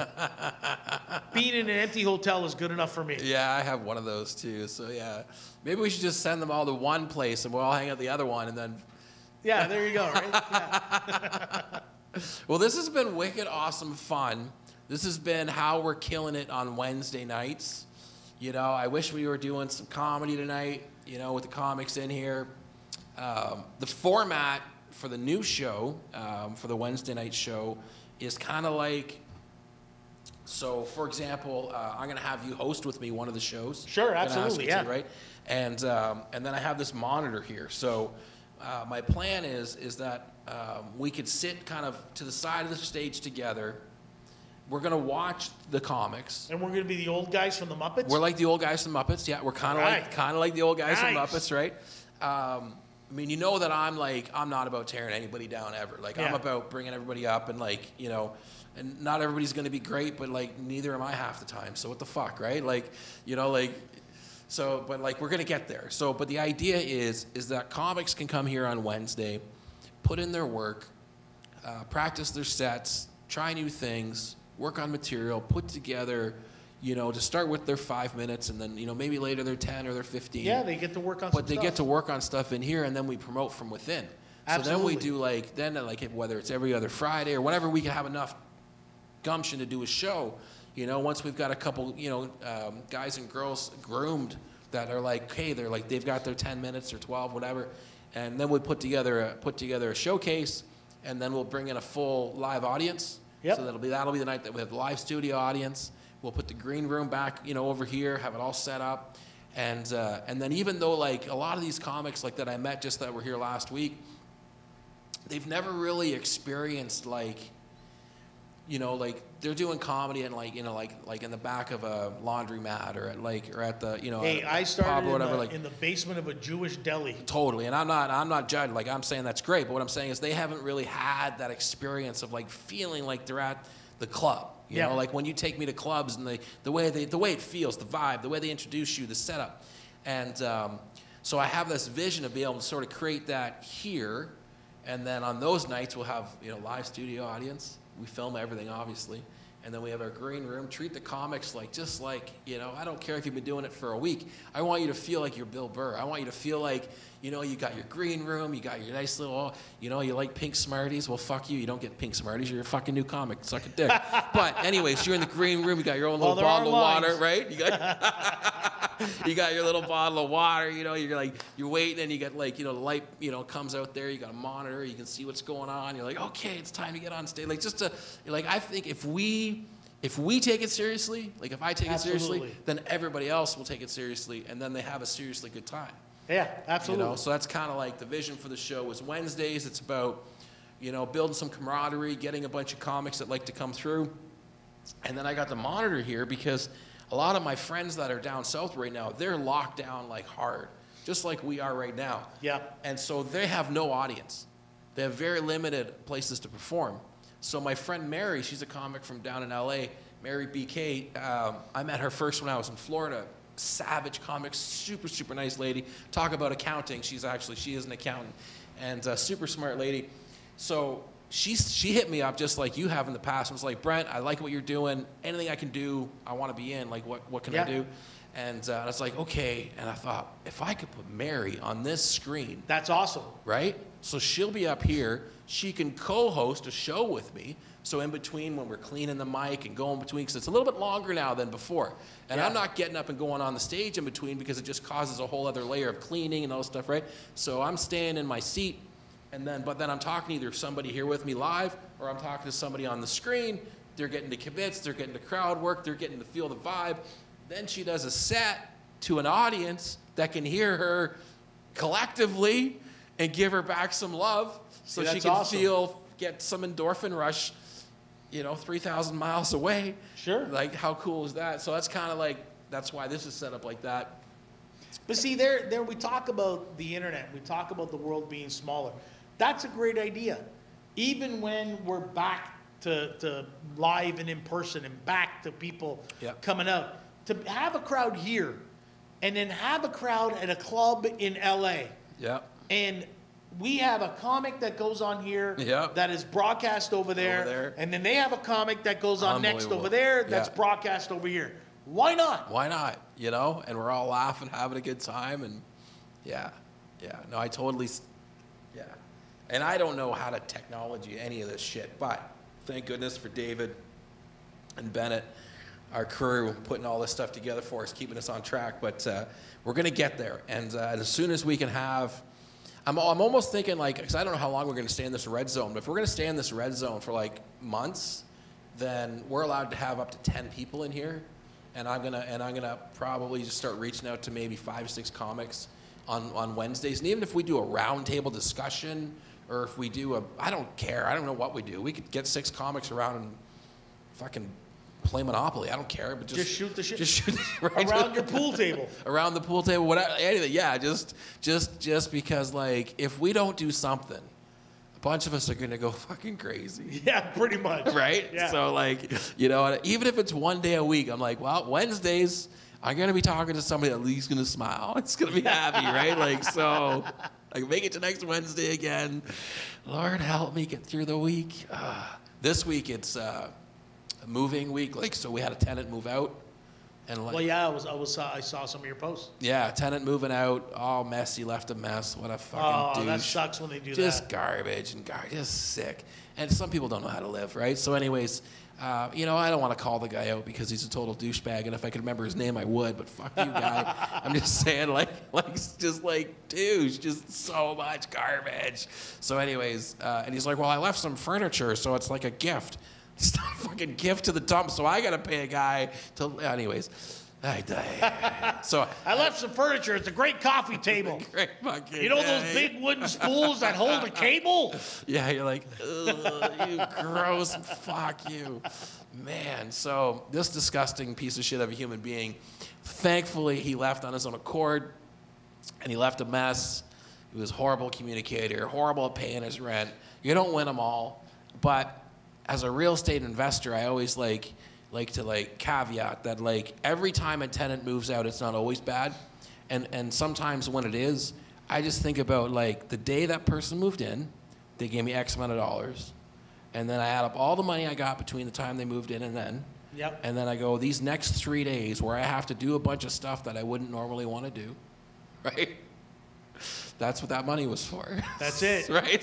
Being in an empty hotel is good enough for me. Yeah, I have one of those too. So yeah, maybe we should just send them all to one place and we'll all hang out at the other one and then. Yeah, there you go. Right? Yeah. Well, this has been wicked awesome fun. This has been how we're killing it on Wednesday nights. I wish we were doing some comedy tonight, with the comics in here. The format for the new show, for the Wednesday night show, is kind of like, so for example, I'm going to have you host with me one of the shows. Sure, absolutely, yeah. Right? And then I have this monitor here. So my plan is that we could sit kind of to the side of the stage together. We're going to watch the comics. And we're going to be the old guys from the Muppets? We're like the old guys from Muppets, yeah. We're kind of like the old guys from Muppets, right? I mean, that I'm not about tearing anybody down ever. Like, I'm about bringing everybody up and, and not everybody's going to be great, but, neither am I half the time. So what the fuck, right? But, we're going to get there. So, but the idea is that comics can come here on Wednesday, put in their work, practice their sets, try new things, work on material, put together, to start with their 5 minutes, and then, maybe later they're 10 or they're 15. Yeah, they get to work on But they get to work on stuff in here, and then we promote from within. Absolutely. So then we do, whether it's every other Friday or whenever we can have enough gumption to do a show, once we've got a couple, guys and girls groomed that are they've got their 10 minutes or 12, whatever, and then we put together a showcase, and then we'll bring in a full live audience. Yep. So that'll be the night that we have the live studio audience. We'll put the green room back, over here, have it all set up. And then even though, a lot of these comics, that I met just that were here last week, they've never really experienced, they're doing comedy in, in the back of a laundromat or at the, Hey, I started pub or whatever, in the basement of a Jewish deli. Totally, and I'm not judging. I'm saying that's great, but what I'm saying is they haven't really had that experience of feeling like they're at the club. You know, when you take me to clubs and the way it feels, the vibe, the way they introduce you, the setup, and so I have this vision of being able to sort of create that here, and then on those nights we'll have live studio audience. We film everything obviously, and then we have our green room. Treat the comics I don't care if you've been doing it for a week. I want you to feel like you're Bill Burr. I want you to feel like You know, you got your green room, you got your nice little, you know, you like pink Smarties. Well, fuck you. You don't get pink Smarties. You're a fucking new comic. Suck a dick. But anyways, you're in the green room. You got your own little bottle of water, right? You got your little bottle of water. You know, you're waiting, and you got like, you know, the light, you know, comes out there. You got a monitor. You can see what's going on. You're like, okay, it's time to get on stage. Like like I think if we take it seriously, like if I take it seriously, then everybody else will take it seriously, and then they have a seriously good time. Yeah, absolutely. You know, so that's kind of like the vision for the show is Wednesdays. It's about, you know, building some camaraderie, getting a bunch of comics that like to come through. And then I got the monitor here because a lot of my friends that are down south right now, they're locked down like hard, just like we are right now. Yeah. And so they have no audience. They have very limited places to perform. So my friend Mary, she's a comic from down in LA, Mary BK, I met her first when I was in Florida. Savage comic, super, super nice lady. Talk about accounting. She is an accountant and a super smart lady. So she hit me up just like you have in the past. And was like, Brent, I like what you're doing. Anything I can do, I want to be in. Like, what can I do? And I was like, okay. And I thought, if I could put Mary on this screen. That's awesome. Right? So she'll be up here. She can co-host a show with me. So in between when we're cleaning the mic and going between, because it's a little bit longer now than before. And I'm not getting up and going on the stage in between because it just causes a whole other layer of cleaning and all this stuff, right? So I'm staying in my seat, but then I'm talking to either somebody here with me live or I'm talking to somebody on the screen. They're getting to kibitz, they're getting to crowd work, they're getting to feel the vibe. Then she does a set to an audience that can hear her collectively and give her back some love so she can get some endorphin rush, you know, 3,000 miles away. Sure. Like, how cool is that? So that's kind of like, that's why this is set up like that. But see, there we talk about the internet. We talk about the world being smaller. That's a great idea. Even when we're back to live and in person and back to people coming out, to have a crowd here and then have a crowd at a club in LA. Yeah. And we have a comic that goes on here that is broadcast over there, and then they have a comic that goes on next over there that's broadcast over here. Why not? Why not? You know, and we're all laughing, having a good time, and no, I totally, and I don't know how to technology any of this shit, but thank goodness for David and Bennett, our crew, putting all this stuff together for us, keeping us on track, but we're gonna get there, and as soon as we can have. I'm almost thinking, like, because I don't know how long we're going to stay in this red zone, but if we're going to stay in this red zone for like months, then we're allowed to have up to 10 people in here, and I'm gonna probably just start reaching out to maybe 5 or 6 comics on Wednesdays, and even if we do a roundtable discussion, or if we do I don't care, I don't know what we do. We could get 6 comics around and fucking play Monopoly. I don't care, but just shoot the shit. Just shoot right around your pool table. Around the pool table, whatever, anything. Yeah, just because, like, if we don't do something, a bunch of us are gonna go fucking crazy. Yeah, pretty much. Right? Yeah. So, like, you know, even if it's one day a week, I'm like, well, Wednesdays, I'm gonna be talking to somebody at least gonna smile. It's gonna be happy, right? Like, so, like, make it to next Wednesday again. Lord help me get through the week. This week it's moving week, like, so we had a tenant move out, and like, well, yeah, I saw some of your posts. Yeah, tenant moving out, all messy, left a mess. What a fucking douche. That sucks when they do just garbage and just sick. And some people don't know how to live, right? So, anyways, you know, I don't want to call the guy out because he's a total douchebag, and if I could remember his name, I would. But fuck you, guy. I'm just saying, like, just like douche, just so much garbage. So, anyways, and he's like, well, I left some furniture, so it's like a gift. It's not a fucking gift to the dump, so I gotta pay a guy to. Anyways, so I left some furniture. It's a great coffee table. Great fucking. You know those big wooden spools that hold a cable? Yeah, you're like, ugh, you gross, fuck you, man. So this disgusting piece of shit of a human being. Thankfully, he left on his own accord, and he left a mess. He was a horrible communicator, horrible at paying his rent. You don't win them all, but. As a real estate investor, I always like to caveat that, like, every time a tenant moves out, it's not always bad, and sometimes when it is, I just think about, like, the day that person moved in, they gave me X amount of dollars, and then I add up all the money I got between the time they moved in and then, and then I go, these next 3 days where I have to do a bunch of stuff that I wouldn't normally want to do, right? that's what that money was for. That's it. Right?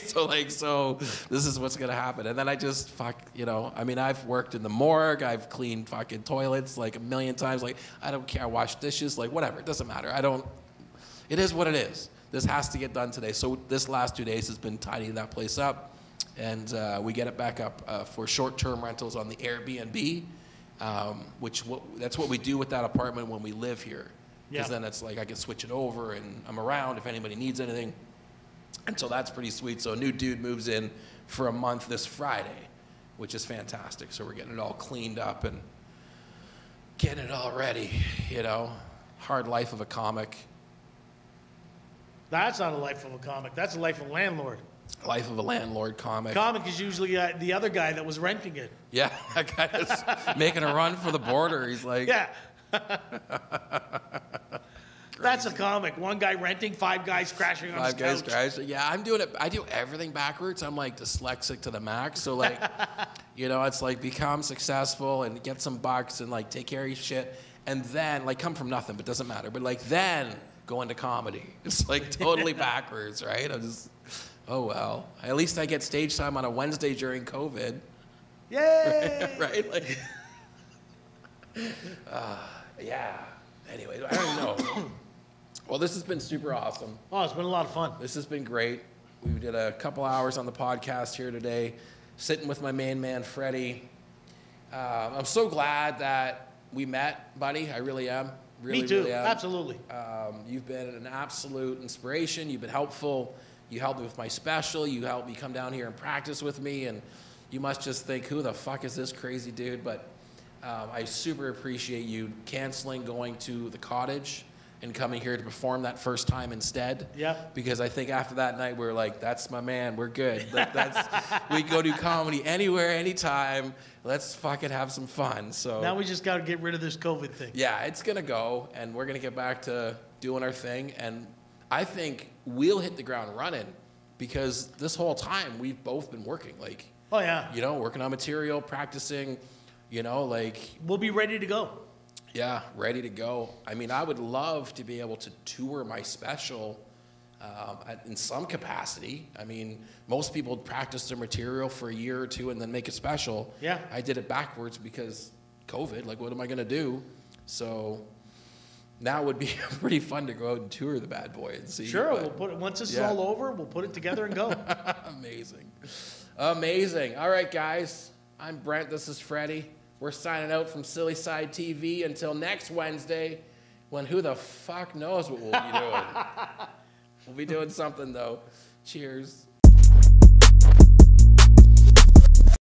So this is what's going to happen. And then I just I mean, I've worked in the morgue. I've cleaned fucking toilets like a million times. Like, I don't care. I wash dishes, like whatever. It doesn't matter. It is what it is. This has to get done today. So this last 2 days has been tidying that place up. And we get it back up for short-term rentals on the Airbnb, that's what we do with that apartment when we live here. Because then it's like I can switch it over and I'm around if anybody needs anything. And so that's pretty sweet. So a new dude moves in for a month this Friday, which is fantastic. So we're getting it all cleaned up and getting it all ready, Hard life of a comic. That's not a life of a comic. That's a life of a landlord. Life of a landlord comic. Comic is usually the other guy that was renting it. Yeah, that guy is making a run for the border. He's like... Yeah. That's a comic. One guy renting, 5 guys crashing on his couch. 5 guys crashing. Yeah, I'm doing it. I do everything backwards. I'm like dyslexic to the max. So like, it's like become successful and get some bucks and like take care of your shit. And then like come from nothing, but doesn't matter. But like then go into comedy. It's like totally backwards, right? I'm just, oh well. At least I get stage time on a Wednesday during COVID. Yay! Right? Like, yeah. Anyway, I don't know. Well, this has been super awesome. Oh, it's been a lot of fun. This has been great. We did a couple hours on the podcast here today, sitting with my main man, Freddy. I'm so glad that we met, buddy. I really am. Really, Me too. really am. Absolutely. You've been an absolute inspiration. You've been helpful. You helped me with my special. You helped me come down here and practice with me. And you must just think, who the fuck is this crazy dude? But I super appreciate you canceling going to the cottage and coming here to perform that first time instead. Yeah. Because I think after that night, we were like, that's my man. We're good. We go do comedy anywhere, anytime. Let's fucking have some fun. So now we just got to get rid of this COVID thing. Yeah, it's going to go, and we're going to get back to doing our thing. And I think we'll hit the ground running because this whole time we've both been working. Like, oh, yeah. Working on material, practicing, We'll be ready to go. Yeah, ready to go. I mean, I would love to be able to tour my special in some capacity. I mean, most people practice their material for a year or two and then make a special. Yeah. I did it backwards because COVID. Like, what am I going to do? So now would be pretty fun to go out and tour the bad boy and see. Sure, we'll put it, once this is all over, we'll put it together and go. Amazing. All right, guys. I'm Brent. This is Freddy. We're signing out from Silly Side TV until next Wednesday, when who the fuck knows what we'll be doing. We'll be doing something, though. Cheers.